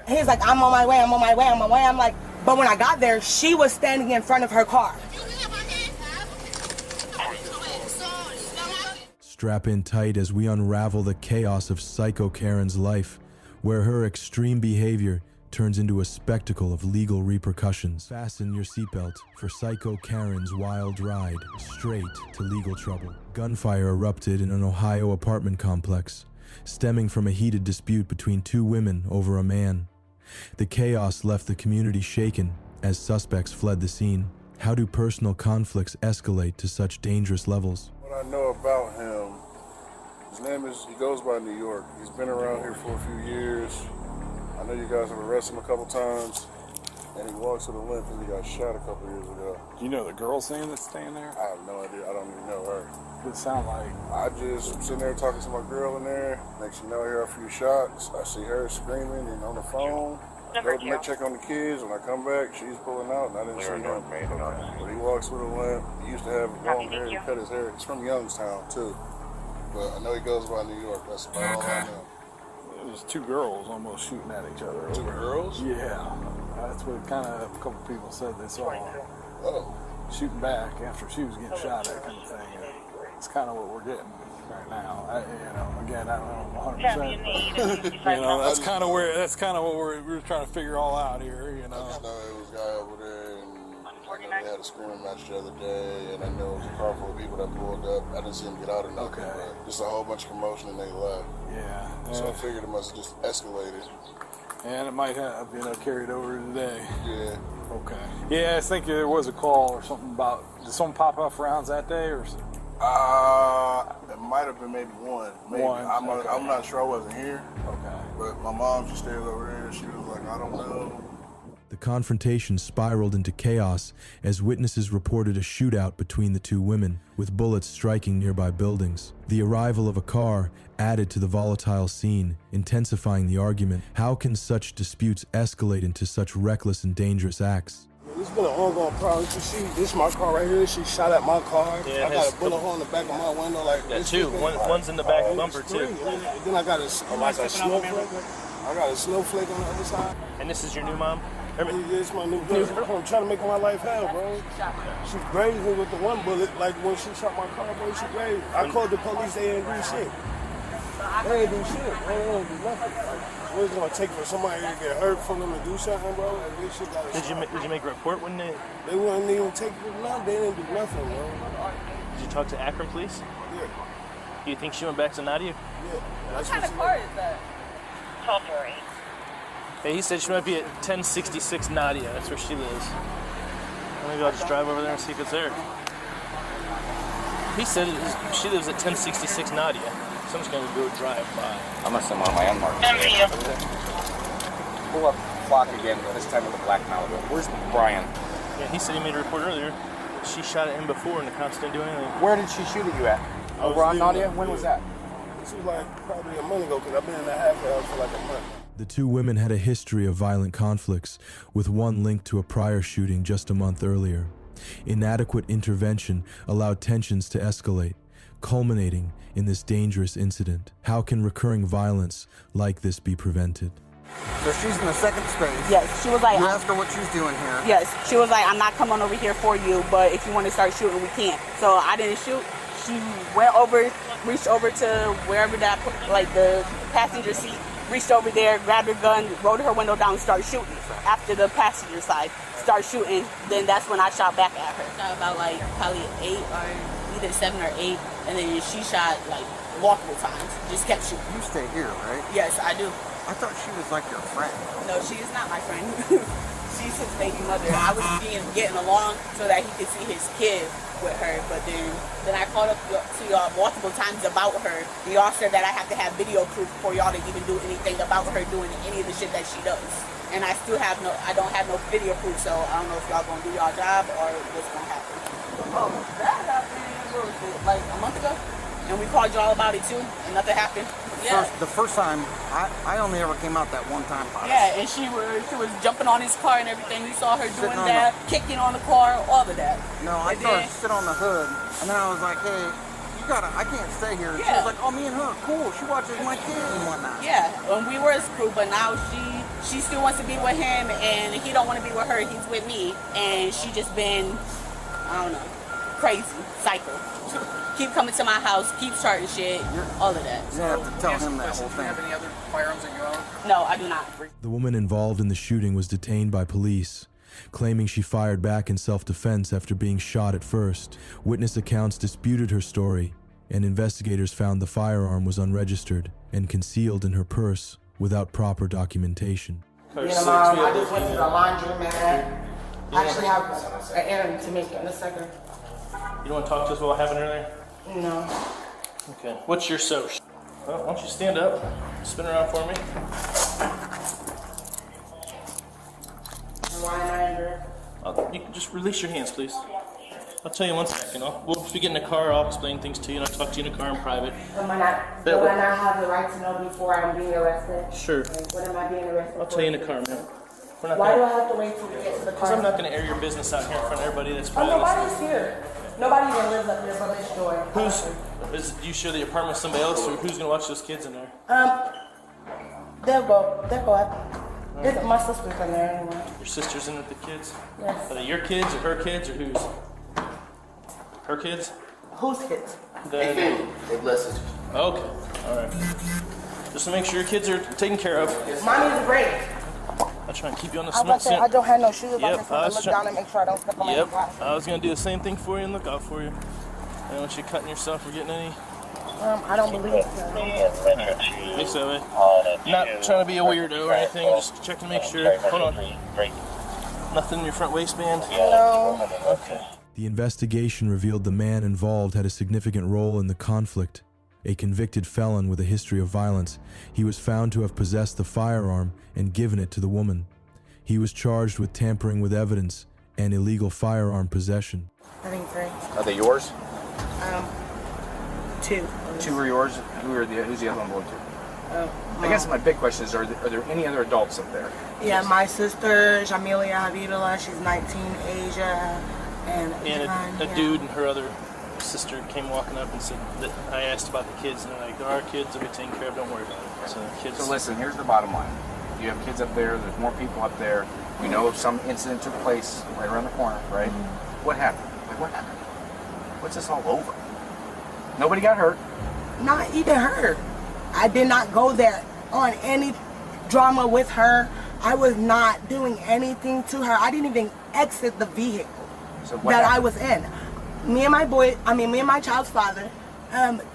He's like, I'm on my way, I'm on my way, I'm on my way. I'm like, but when I got there, she was standing in front of her car. Strap in tight as we unravel the chaos of Psycho Karen's life, where her extreme behavior turns into a spectacle of legal repercussions. Fasten your seatbelt for Psycho Karen's wild ride straight to legal trouble. Gunfire erupted in an Ohio apartment complex, stemming from a heated dispute between 2 women over a man. The chaos left the community shaken as suspects fled the scene. How do personal conflicts escalate to such dangerous levels? What I know about him, his name is, he goes by New York. He's been around here for a few years. I know you guys have arrested him a couple times, and he walks with a limp because he got shot a couple years ago. Do you know the girl's name that's staying there? I have no idea. I don't even know her. What does it sound like? I just sitting there talking to my girl in there. Next you know, I hear a few shots. I see her screaming and on the phone. Go to check on the kids. When I come back, she's pulling out, and I didn't see him. But he walks with a limp. He used to have long hair. He cut his hair. He's from Youngstown, too. But I know he goes by New York. That's about all I know. There's 2 girls almost shooting at each other. 2 girls? Yeah. That's what kind of a couple people said they saw. Oh. Shooting back after she was getting shot at, kind of thing. It's kind of what we're getting right now. Again, I don't know 100%. That's kind of what we're trying to figure all out here. I just know it was a guy over there, and I know they had a screaming match the other day, and I know it was a car full of people that pulled up. I didn't see them get out or nothing, but just a whole bunch of commotion and they left. Yeah. So I figured it must have just escalated. And it might have, carried over today. Yeah. Okay. Yeah, I think there was a call or something about, did someone pop off rounds that day or something? It might have been maybe one. Maybe. I'm not sure. I wasn't here. Okay. But my mom just stayed over there. She was like, I don't know. The confrontation spiraled into chaos as witnesses reported a shootout between the two women, with bullets striking nearby buildings. The arrival of a car added to the volatile scene, intensifying the argument. How can such disputes escalate into such reckless and dangerous acts? It's been an ongoing problem. You see, this is my car right here. She shot at my car. Yeah, I got a bullet hole in the back of my window. Like yeah, two. One's in the back bumper too. Then I got a snowflake. I got a snowflake on the other side. And this is your new mom? It's my new girl. I'm trying to make my life hell, bro. She grazed me with the one bullet. Like when she shot my car, bro, she grazed me. I called the police. They didn't do shit. They didn't do shit. They didn't do nothing. What it's gonna take for somebody to get hurt for them to do something, bro? Like, this shit gotta stop. Did you make a report when they wouldn't even take it? No, they didn't do nothing, bro. Did you talk to Akron police? Yeah. Do you think she went back to Nadia? Yeah. What kind of car is that? Culture. Hey, he said she might be at 1066 Nadia. That's where she lives. Maybe I'll just drive over there and see if it's there. He said she lives at 1066 Nadia. So I'm just gonna go drive by. I'm gonna send one of my unmarked. Pull up clock again, but this time with a black Malibu. Where's Brian? Yeah, he said he made a report earlier. She shot at him before and the cops didn't do anything. Where did she shoot at you at? Over on Nadia? When was that? This was like probably a month ago, because I've been in the halfway house for like a month. The two women had a history of violent conflicts, with one linked to a prior shooting just a month earlier. Inadequate intervention allowed tensions to escalate, culminating in this dangerous incident. How can recurring violence like this be prevented? So she's in the second space. Yes, she was like... You asked her what she's doing here. Yes, she was like, I'm not coming over here for you, but if you want to start shooting, we can't. So I didn't shoot. She went over, reached over to wherever that, like the passenger seat, reached over there, grabbed her gun, rolled her window down, and started shooting. After the passenger side started shooting, then that's when I shot back at her. Shot about like probably 8 or either 7 or 8, and then she shot like multiple times. Just kept shooting. You stay here, right? Yes, I do. I thought she was like your friend. No, she is not my friend. She's his baby mother. I was getting along so that he could see his kid with her, but then I called up to y'all multiple times about her. Y'all said that I have to have video proof for y'all to even do anything about her doing any of the shit that she does. And I don't have no video proof, so I don't know if y'all gonna do y'all job or what's gonna happen. Oh, that happened like a month ago, and we called y'all about it too, and nothing happened. Yeah. The first time, I only ever came out that one time. Yeah, and she was jumping on his car and everything. You saw her doing that, kicking on the car, all of that. No, I saw her sit on the hood, and then I was like, hey, I can't stay here. And she was like, oh, me and her, cool. She watches my kids and whatnot. Yeah, when we were a crew, but now she still wants to be with him, and he don't want to be with her. He's with me, and she just been, I don't know, crazy, psycho. Keep coming to my house, keep starting shit, all of that. You have to tell him that whole thing. Do you have any other firearms that you own? No, I do not. The woman involved in the shooting was detained by police, claiming she fired back in self-defense after being shot at first. Witness accounts disputed her story, and investigators found the firearm was unregistered and concealed in her purse without proper documentation. Mom, I just went to the laundromat. I actually have an errand to make in a second. You don't want to talk to us about what happened earlier? No. Okay. What's your social? Well, why don't you stand up, spin around for me. Why am I under? You can just release your hands, please. I'll tell you in 1 second. We'll get in the car, I'll explain things to you, and I'll talk to you in the car in private. Do I not have the right to know before I'm being arrested? Sure. Like, what am I being arrested for? I'll tell you in the car, man. Why do I have to wait till we get to the car? Because I'm not going to air your business out here in front of everybody that's probably nobody's here. Nobody even lives up here but this Joy. Do you share the apartment with somebody else, or who's going to watch those kids in there? They'll go after. My sister's in there anyway. Your sister's in with the kids? Yes. Are they your kids, or her kids, or whose? Her kids? Whose kids? They blessed. Okay, alright. Just to make sure your kids are taken care of. Mine is great. I'll try and keep you on the I don't have no shoes. Yep, I just want to look down and make sure I don't step on my glass. I was going to do the same thing for you and look out for you. I don't want you cutting yourself or getting any. I don't believe it. Think so, eh? Not trying to be a weirdo or anything, just checking to make sure. Hold on. Nothing in your front waistband? No. Okay. The investigation revealed the man involved had a significant role in the conflict. A convicted felon with a history of violence, he was found to have possessed the firearm and given it to the woman. He was charged with tampering with evidence and illegal firearm possession. I think 3. Are they yours? 2. 2 are yours. Who's the other one going to? I guess my big question is, are there any other adults up there? Yeah, my sister, Jamilia Habibullah, she's 19, Asia, and a dude and her other sister came walking up and said that I asked about the kids, and they're like, our kids will be taken care of, don't worry about it. So listen, here's the bottom line. You have kids up there, there's more people up there. We know if some incident took place right around the corner, right? What happened? What happened? What's this all over? Nobody got hurt. Not even her. I did not go there on any drama with her. I was not doing anything to her. I didn't even exit the vehicle that I was in. Me and my child's father,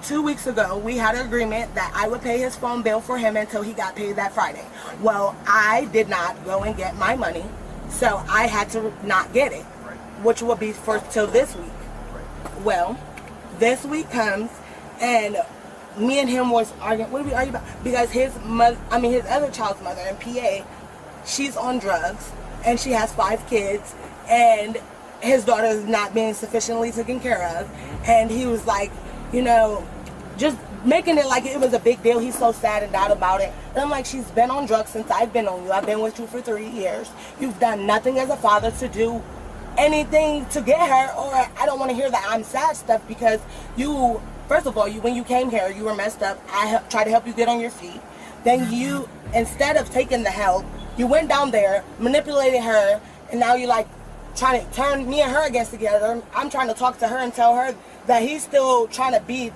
2 weeks ago, we had an agreement that I would pay his phone bill for him until he got paid that Friday. Well, I did not go and get my money, so I had to not get it, which will be till this week. Well, this week comes, and me and him was arguing. What did we argue about? Because his other child's mother in PA, she's on drugs, and she has 5 kids, and his daughter is not being sufficiently taken care of. And he was like, just making it like it was a big deal. He's so sad and out about it. And I'm like, she's been on drugs since I've been on you. I've been with you for 3 years. You've done nothing as a father to do anything to get her, or I don't want to hear that I'm sad stuff, because you, first of all, when you came here, you were messed up. I tried to help you get on your feet. Then you, instead of taking the help, you went down there, manipulated her, and now you're like trying to turn me and her against together. I'm trying to talk to her and tell her that he's still trying to be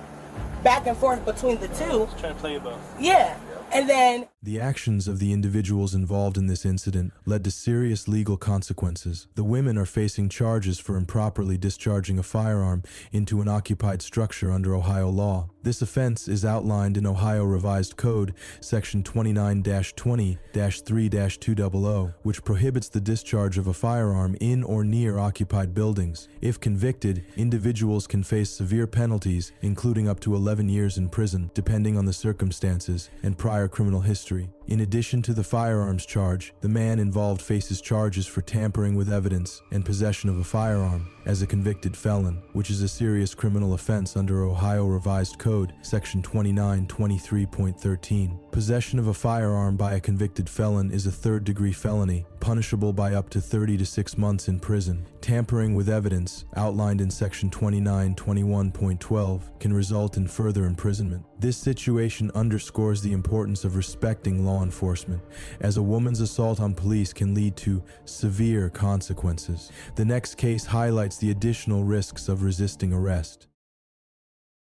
back and forth between the two. He's trying to play you both. Yeah. And then the actions of the individuals involved in this incident led to serious legal consequences. The women are facing charges for improperly discharging a firearm into an occupied structure under Ohio law. This offense is outlined in Ohio Revised Code, Section 29-20-3-200, which prohibits the discharge of a firearm in or near occupied buildings. If convicted, individuals can face severe penalties, including up to 11 years in prison, depending on the circumstances and prior criminal history. In addition to the firearms charge, the man involved faces charges for tampering with evidence and possession of a firearm as a convicted felon, which is a serious criminal offense under Ohio Revised Code, Section 2923.13. Possession of a firearm by a convicted felon is a third-degree felony, punishable by up to 30 to 6 months in prison. Tampering with evidence, outlined in Section 2921.12, can result in further imprisonment. This situation underscores the importance of respecting law enforcement, as a woman's assault on police can lead to severe consequences. The next case highlights the additional risks of resisting arrest.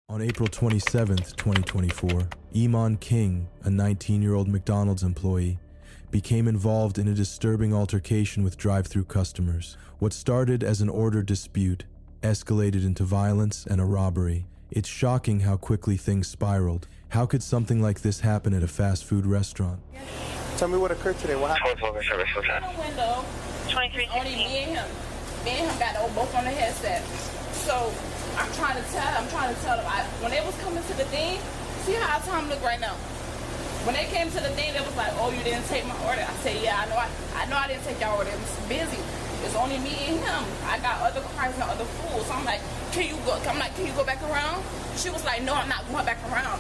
On April 27, 2024, Iman King, a 19-year-old McDonald's employee, became involved in a disturbing altercation with drive-thru customers. What started as an order dispute escalated into violence and a robbery. It's shocking how quickly things spiraled. How could something like this happen at a fast food restaurant? Tell me what occurred today. What happened? In the window, 2316. Only me and him. Me and him got both on the headset. So I'm trying to tell them. When they was coming to the thing, see how our time look right now. When they came to the thing, they was like, "Oh, you didn't take my order." I said, "Yeah, I know. I didn't take your order. It was busy. It's only me and him. I got other cars and other fools." So I'm like, "Can you go?" "Can you go back around?" She was like, "No, I'm not going back around."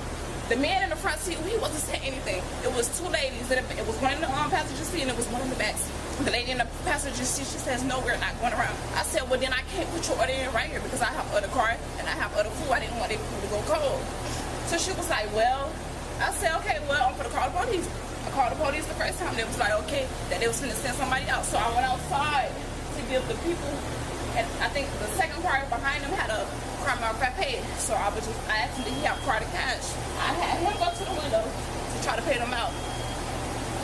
The man in the front seat, he wasn't saying anything. It was 2 ladies. It was one in the passenger seat and it was one in the back seat. The lady in the passenger seat, she says, "No, we're not going around." I said, "Well, then I can't put your order in right here because I have other cars and I have other food. I didn't want their food to go cold." So she was like, "Well," I said, "Okay, well, I'm going to call the police." I called the police the first time. They was like, okay, that they was going to send somebody out. So I went outside to give the people, and I think the second car behind them had a crime of paid. So I asked him, did he have a card of cash? I had him go to the window to try to pay them out.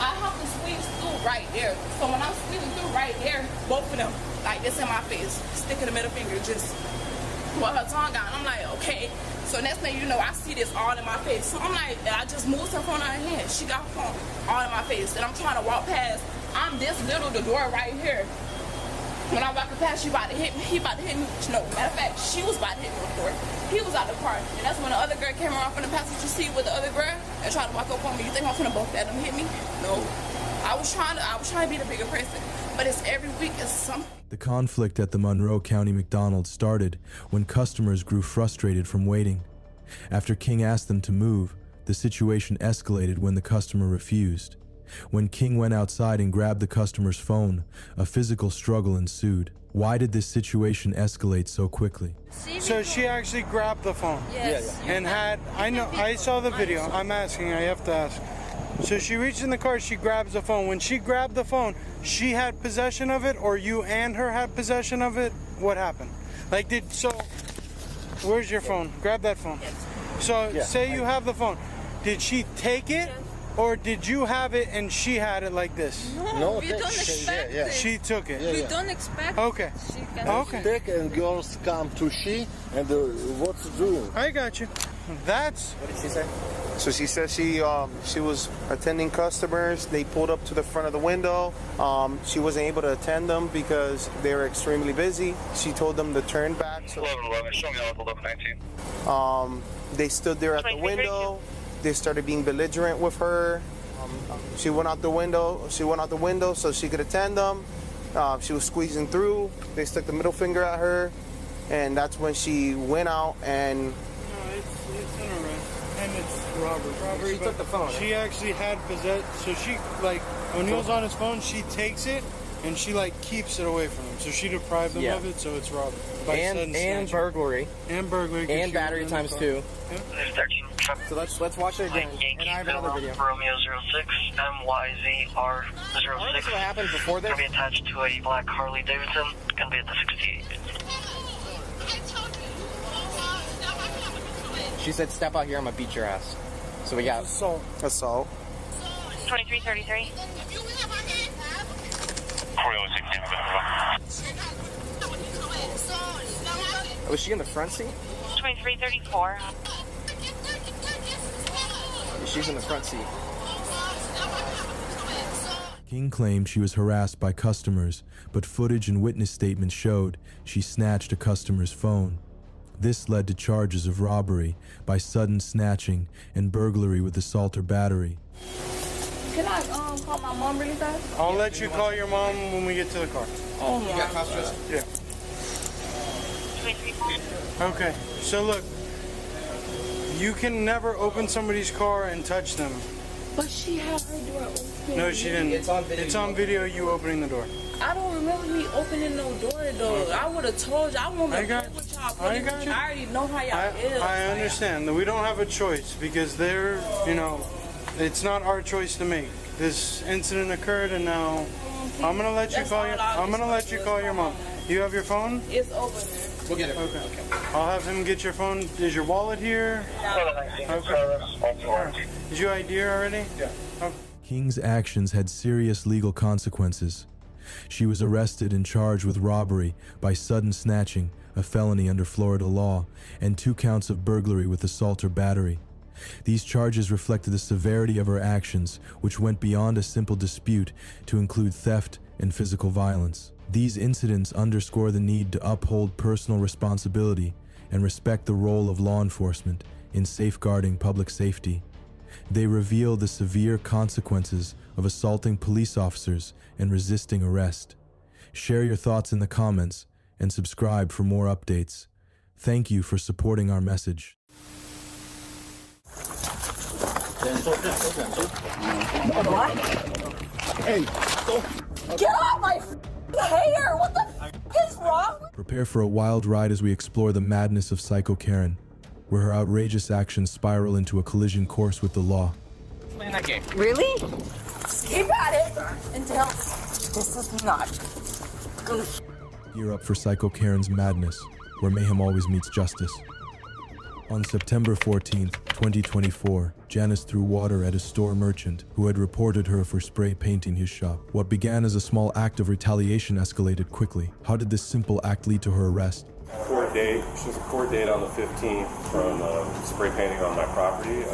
I have to squeeze through right there. So when I'm squeezing through right there, both of them, like this in my face, sticking the middle finger, just with her tongue out. I'm like, okay. So next thing you know, I see this all in my face. So I'm like, I just moved her phone out of her hand. She got her phone all in my face. And I'm trying to walk past. I'm this little, the door right here. When I'm walking past, she about to hit me. He about to hit me. No, matter of fact, she was about to hit me with the door. He was out of the car. And that's when the other girl came around from the passenger seat with the other girl and tried to walk up on me. You think I'm finna both let them hit me? No. I was trying to be the bigger person. But it's every week it's something. The conflict at the Monroe County McDonald's started when customers grew frustrated from waiting. After King asked them to move, the situation escalated when the customer refused. When King went outside and grabbed the customer's phone, a physical struggle ensued. Why did this situation escalate so quickly? So she actually grabbed the phone. Yes. And I saw the video. I'm asking, I have to ask. So she reached in the car, she grabs the phone. When she grabbed the phone, she had possession of it, or you and her had possession of it? What happened? Where's your phone? Grab that phone. So say you have the phone. Did she take it? Or did you have it and she had it like this? No, we don't expect it. She took it. We don't expect Okay. Okay. Take and girls come to she and what's doing? I got you. That's. What did she say? So she said she was attending customers. They pulled up to the front of the window. She wasn't able to attend them because they were extremely busy. She told them to turn back. So 1111, show me level 1119. They stood there at the window. They started being belligerent with her. She went out the window. So she could attend them. She was squeezing through. They stuck the middle finger at her, and that's when she went out and. No, it's an arrest, and it's robbery. She took the phone. She actually had possession. So she when he was on his phone, she takes it and she keeps it away from him. So she deprived him of it. So it's robbery. And burglary. And burglary. And battery times 2. Yeah. So let's watch it again. And I have another video. Romeo 06, MYZR 06. What happened before this? Gonna be attached to a black Harley Davidson. Gonna be at the 68. She said, "Step out here, I'm gonna beat your ass." So we got assault. 2333. Was she in the front seat? 2334. She's in the front seat. King claimed she was harassed by customers, but footage and witness statements showed she snatched a customer's phone. This led to charges of robbery by sudden snatching and burglary with assault or battery. Can I call my mom really fast? I'll let you call your mom when we get to the car. Oh my. You got customers? Yeah. Okay, so look, you can never open somebody's car and touch them. But she had her door open. No, she didn't. It's on video you opening the door. I don't remember me opening no door though. I would have told you. I want to got with y'all. I got you. I already know how y'all is. I understand. We don't have a choice because they're, it's not our choice to make. This incident occurred, and now I'm gonna let you call your mom. You have your phone? It's over there. We'll get it. Okay. I'll have him get your phone. Is your wallet here? Okay. Is your ID already? Yeah. Okay. King's actions had serious legal consequences. She was arrested and charged with robbery by sudden snatching, a felony under Florida law, and 2 counts of burglary with assault or battery. These charges reflected the severity of her actions, which went beyond a simple dispute to include theft and physical violence. These incidents underscore the need to uphold personal responsibility and respect the role of law enforcement in safeguarding public safety. They reveal the severe consequences of assaulting police officers and resisting arrest. Share your thoughts in the comments and subscribe for more updates. Thank you for supporting our message. What? Hey, Get off my hair! What the is wrong? Prepare for a wild ride as we explore the madness of Psycho Karen, where her outrageous actions spiral into a collision course with the law. playing that game. Really? Keep at it until this is not gonna. Gear up for Psycho Karen's madness, where mayhem always meets justice. On September 14th, 2024, Janice threw water at a store merchant who had reported her for spray painting his shop. What began as a small act of retaliation escalated quickly. How did this simple act lead to her arrest? Court date. She was a court date on the 15th from spray painting on my property.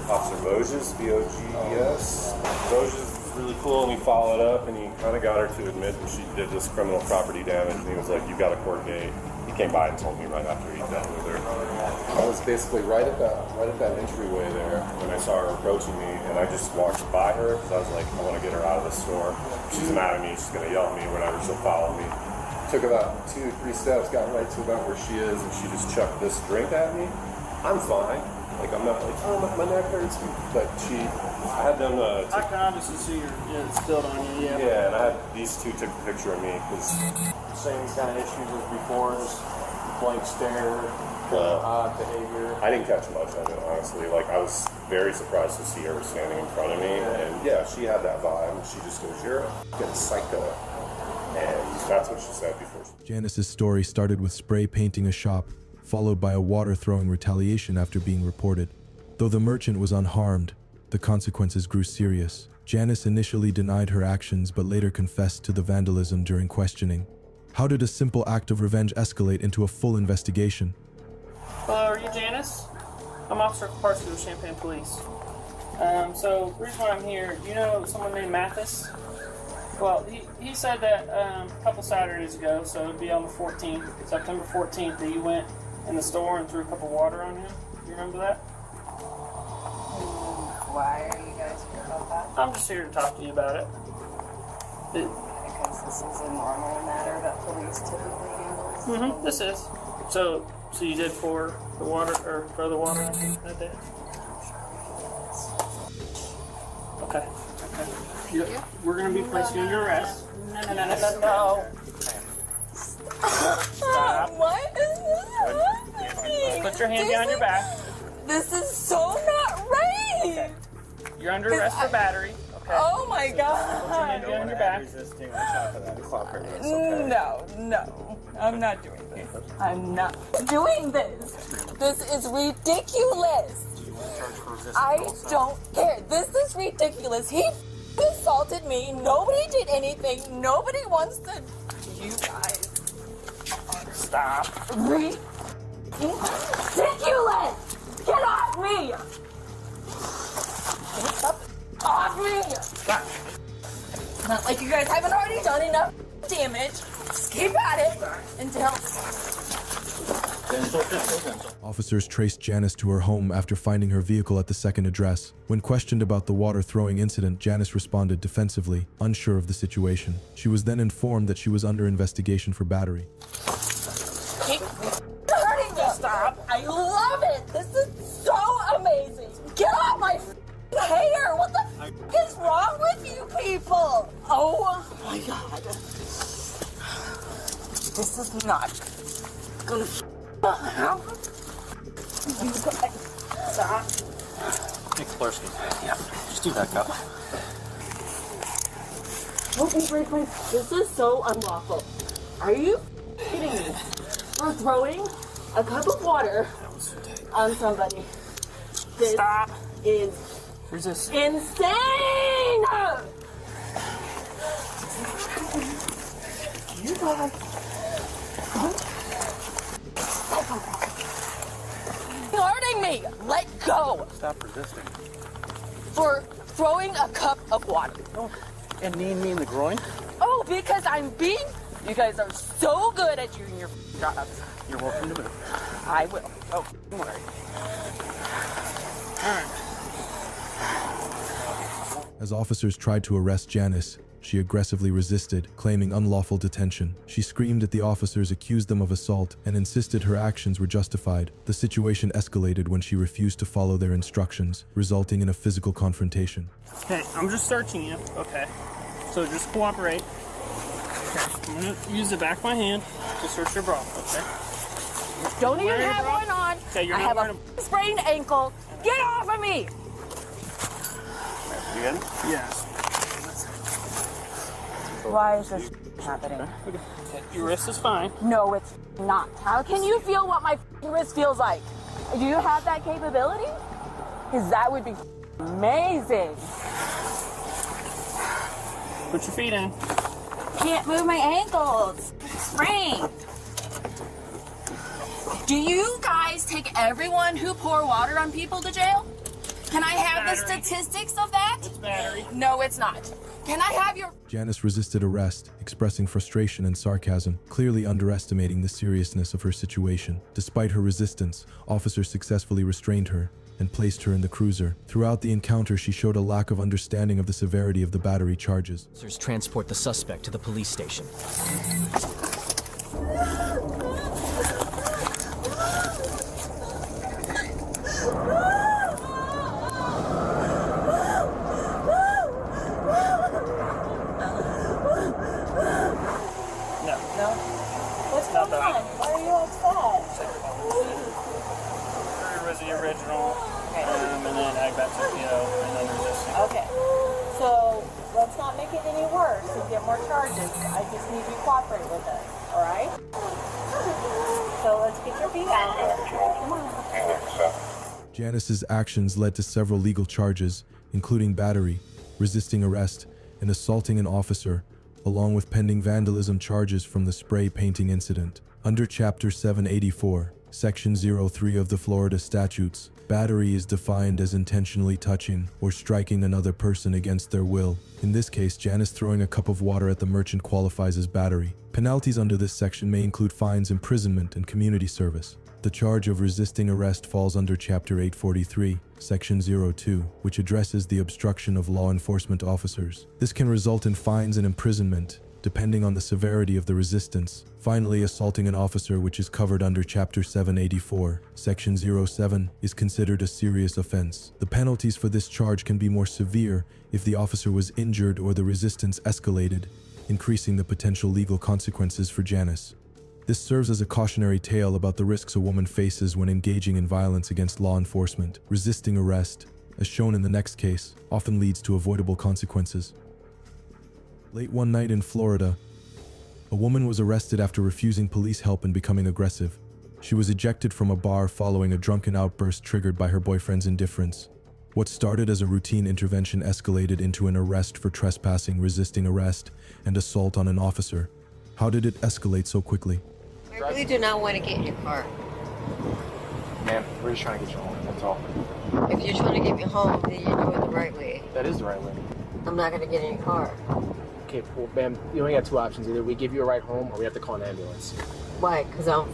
Officer Voges, V-O-G-E-S. Voges really cool, and he followed up, and he kind of got her to admit that she did this criminal property damage, and he was like, "You got a court date." He came by and told me right after he dealt with her. I was basically right at that entryway there when I saw her approaching me, and I just walked by her because I was like, I want to get her out of the store. She's mad at me. She's gonna yell at me whenever she'll follow me. Took about 2-3 steps, got right to about where she is, and she just chucked this drink at me. I'm fine. Like, I'm not like, oh, my neck hurts. But I had them I can obviously see it's spilled on you, yeah. Yeah, and I had these two took a picture of me because same kind of issues as before, just blank stare, odd behavior. I didn't catch much of it, honestly. Like, I was very surprised to see her standing in front of me, and yeah, she had that vibe. She just goes, "You're a fucking psycho," and that's what she said before. Janice's story started with spray painting a shop, followed by a water-throwing retaliation after being reported. Though the merchant was unharmed, the consequences grew serious. Janice initially denied her actions but later confessed to the vandalism during questioning. How did a simple act of revenge escalate into a full investigation? Hello, are you Janice? I'm Officer Parsky with Champaign Police. So, the reason why I'm here, do you know someone named Mathis? Well, he said that a couple Saturdays ago, so it'd be on the 14th, September 14th, that you went in the store and threw a cup of water on him. You remember that? Why are you guys here about that? I'm just here to talk to you about it. Because this is a normal matter that police typically handle. This is. So you did pour the water, or throw the water on him that day? Okay. We're going to be placing you under arrest. No. Stop. What is this happening? Put your hand behind your back. This is so not right. Okay. You're under arrest for battery. Okay. Oh my God. Put your hand behind your back. No. I'm not doing this. I'm not doing this. This is ridiculous. I don't care. This is ridiculous. He assaulted me. Nobody did anything. Nobody wants to. You guys. Stop. Ridiculous! Get off me! Get off me! Stop. Not like you guys haven't already done enough damage. Just keep at it until... Officers traced Janice to her home after finding her vehicle at the second address. When questioned about the water-throwing incident, Janice responded defensively, unsure of the situation. She was then informed that she was under investigation for battery. Keep hurting me! Stop! I love it! This is so amazing! Get off my hair! What the is wrong with you people? Oh my God. This is not gonna happen. Stop. Hey, Klersky. Yeah, just do that, cup. Don't be break my... This is so unlawful. Are you kidding me? We're throwing a cup of water on somebody. This Stop. Is Resist. Insane! You guys. You're hurting me! Let go! Stop resisting. For throwing a cup of water. Oh, and kneeing me in the groin? Oh, because I'm being... You guys are so good at doing your jobs. You're welcome to move. I will. Oh, don't worry. All right. As officers tried to arrest Janice, she aggressively resisted, claiming unlawful detention. She screamed at the officers, accused them of assault, and insisted her actions were justified. The situation escalated when she refused to follow their instructions, resulting in a physical confrontation. Okay, I'm just searching you. Okay. So just cooperate. Okay. I'm going to use the back of my hand to search your bra, okay? Don't even have one on. Okay, you're I not have wearing a sprained ankle. Get off of me! You good? Yes. Why is this happening? Okay. Your wrist is fine. No, it's not. How can you feel what my wrist feels like? Do you have that capability? Because that would be amazing. Put your feet in. Can't move my ankles. Sprained. Do you guys take everyone who pour water on people to jail? Can I have the statistics of that? It's battery. No, it's not. Can I have your... Janice resisted arrest, expressing frustration and sarcasm, clearly underestimating the seriousness of her situation. Despite her resistance, officers successfully restrained her and placed her in the cruiser. Throughout the encounter, she showed a lack of understanding of the severity of the battery charges. Officers transport the suspect to the police station. Okay, so let's not make it any worse and get more charges. I just need you to cooperate with us, all right? So let's get your feet out there. Come on. Janice's actions led to several legal charges, including battery, resisting arrest, and assaulting an officer, along with pending vandalism charges from the spray painting incident. Under Chapter 784, Section 03 of the Florida statutes, battery is defined as intentionally touching or striking another person against their will. In this case, Janice throwing a cup of water at the merchant qualifies as battery. Penalties under this section may include fines, imprisonment, and community service. The charge of resisting arrest falls under Chapter 843, Section 02, which addresses the obstruction of law enforcement officers. This can result in fines and imprisonment, depending on the severity of the resistance. Finally, assaulting an officer, which is covered under Chapter 784, Section 07, is considered a serious offense. The penalties for this charge can be more severe if the officer was injured or the resistance escalated, increasing the potential legal consequences for Janice. This serves as a cautionary tale about the risks a woman faces when engaging in violence against law enforcement. Resisting arrest, as shown in the next case, often leads to avoidable consequences. Late one night in Florida, a woman was arrested after refusing police help and becoming aggressive. She was ejected from a bar following a drunken outburst triggered by her boyfriend's indifference. What started as a routine intervention escalated into an arrest for trespassing, resisting arrest, and assault on an officer. How did it escalate so quickly? I really do not want to get in your car. Ma'am, we're just trying to get you home, that's all. If you're trying to get me home, then you're doing it the right way. That is the right way. I'm not going to get in your car. Okay, well, ma'am, you only got two options. Either we give you a ride home or we have to call an ambulance. Why? Because I'm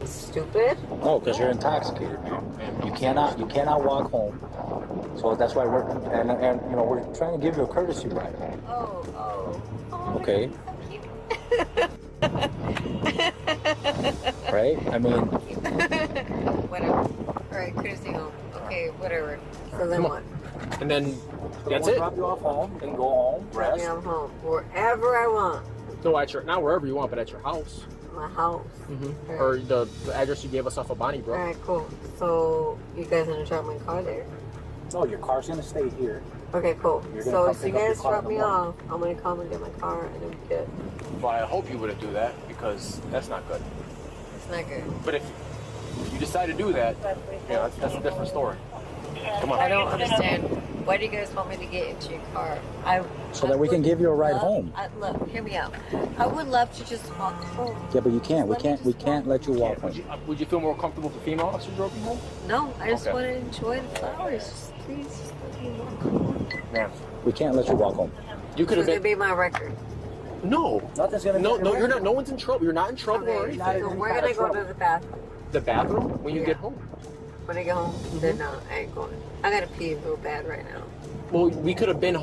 stupid? No, because you're intoxicated. You cannot walk home. So that's why we're trying to give you a courtesy ride. Oh. Okay. Right? I mean, whatever. All right, courtesy home. Okay, whatever. So then what? And then that's it. Drop you off home and go home. Drop me off home wherever I want. No, not wherever you want, but at your house. My house. Mm-hmm. Right. Or the address you gave us off of Bonnie, bro. All right, cool. So you guys gonna drop my car there? No, your car's gonna stay here. Okay, cool. So if you guys drop me off, I'm gonna come and get my car and then be good. Well, I hope you wouldn't do that because that's not good. It's not good. But if you decide to do that, that's a different story. Come on. I don't understand. Why do you guys want me to get into your car? So that we can give you a ride home. Look, hear me out. I would love to just walk home. Yeah, but you can't. We can't let you walk home. Would you feel more comfortable if the female officer drove you home? No, I just want to enjoy the flowers. Just please, just let me walk home. Ma'am, we can't let you walk home. You could have been. Be my record. No, nothing's gonna. No, you're not. No one's in trouble. You're not in trouble or anything. So we're gonna go to the bathroom. The bathroom when you get home. When I get home, then no, I ain't going. I gotta pee real bad right now. Well, we could have been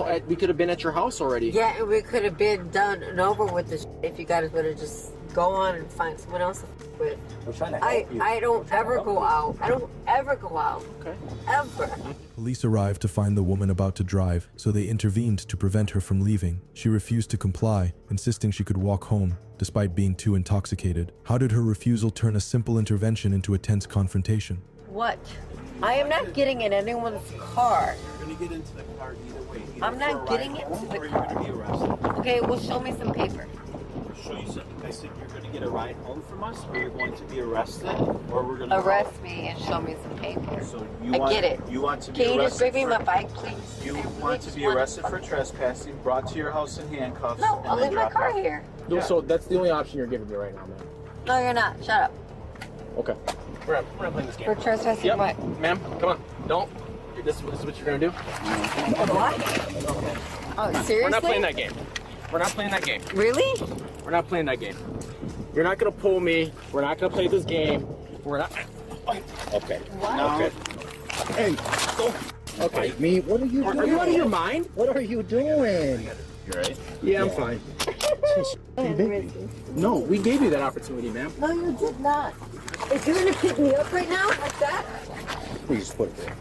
at your house already. Yeah, and we could have been done and over with this if you guys would have just go on and find someone else to f with. We're trying to help you. I don't ever go out. I don't ever go out. Okay. Ever. Police arrived to find the woman about to drive, so they intervened to prevent her from leaving. She refused to comply, insisting she could walk home, despite being too intoxicated. How did her refusal turn a simple intervention into a tense confrontation? What? I am not getting in anyone's car. You're going to get into the car either way. I'm not getting into the car. You're going to be arrested. Okay, well, show me some paper. Show you something. I said you're going to get a ride home from us, or you're going to be arrested, or we're going to arrest me and show me some paper. So I get it. You want to be Can you arrested just bring me my bike, please? You want to be arrested for trespassing, brought to your house in handcuffs. No, I'll leave my car here. No, so that's the only option you're giving me right now, man. No, you're not. Shut up. Okay. We're not playing this game. For trespassing, yep. what? Ma'am, come on. Don't. This is what you're going to do? What? Oh, seriously? We're not playing that game. We're not playing that game. Really? We're not playing that game. You're not gonna pull me. We're not gonna play this game. We're not. Okay. What? No. Okay. Hey, don't Okay. me. What are you doing? Are you out of your mind? What are you doing? You right? Yeah, I'm fine. No, We gave you that opportunity, ma'am. No, you did not. If you're gonna pick me up right now, like that? please put it there.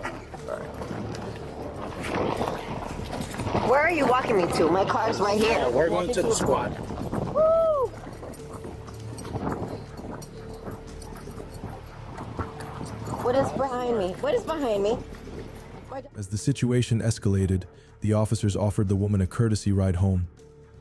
Where are you walking me to? My car's right here. Yeah, we're going to the squad. Woo! What is behind me? What is behind me? As the situation escalated, the officers offered the woman a courtesy ride home,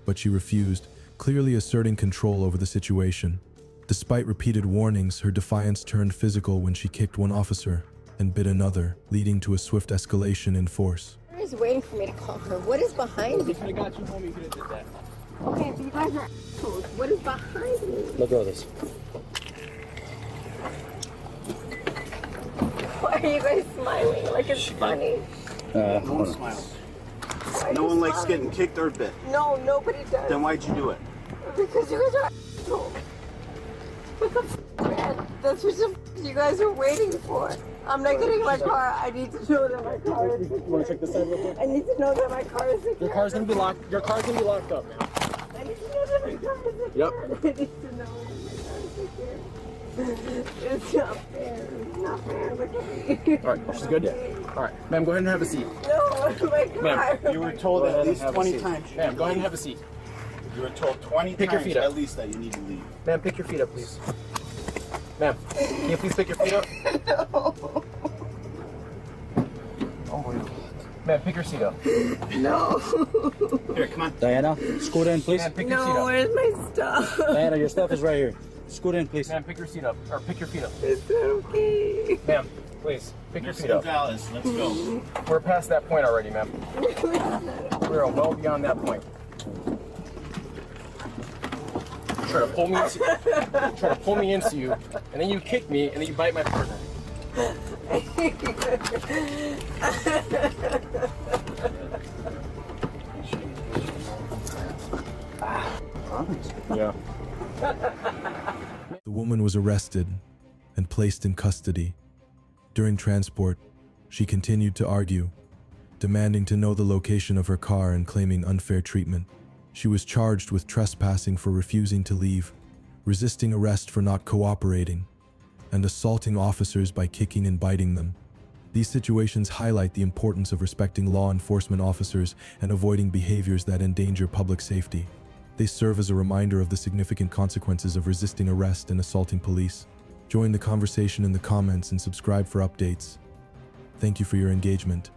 but she refused, clearly asserting control over the situation. Despite repeated warnings, her defiance turned physical when she kicked one officer and bit another, leading to a swift escalation in force. He's waiting for me to call her. What is behind me? If I got you home, you could have did that. Okay, but you guys are assholes. What is behind me? Let go of this. Why are you guys smiling? Like it's funny. Don't smile. No one likes getting kicked or bit. No, nobody does. Then why'd you do it? Because you guys are assholes. What the f, man? That's what you guys are waiting for. I'm not getting my car. I need to know that my car is secure. You want to check this side real quick? I need to know that my car is secure. Your car's gonna be locked. Your car's gonna be locked up, man. I need to know that my car is secure. Yep. I need to know that my car is secure. It's not fair. It's not fair. Look at me. All right, she's good. All right, ma'am, go ahead and have a seat. No, my car. Ma'am, You were told at least 20 times. Ma'am, go ahead and have a seat. You were told 20 Pick your times feet up. at least that you need to leave. Ma'am, pick your feet up, please. Ma'am, can you please pick your feet up? No. Ma'am, pick your seat up. No. Here, come on. Diana, scoot in, please. Ma'am, pick your seat No, up. where's my stuff? Diana, your stuff is right here. Scoot in, please. Ma'am, pick your seat up. Or pick your feet up. It's not okay. Ma'am, please, pick your Mr. feet up. Gonzalez, let's go. We're past that point already, ma'am. We're well beyond that point. Try to pull me into you, and then you kick me, and then you bite my partner. Yeah. The woman was arrested and placed in custody. During transport, she continued to argue, demanding to know the location of her car and claiming unfair treatment. She was charged with trespassing for refusing to leave, resisting arrest for not cooperating, and assaulting officers by kicking and biting them. These situations highlight the importance of respecting law enforcement officers and avoiding behaviors that endanger public safety. They serve as a reminder of the significant consequences of resisting arrest and assaulting police. Join the conversation in the comments and subscribe for updates. Thank you for your engagement.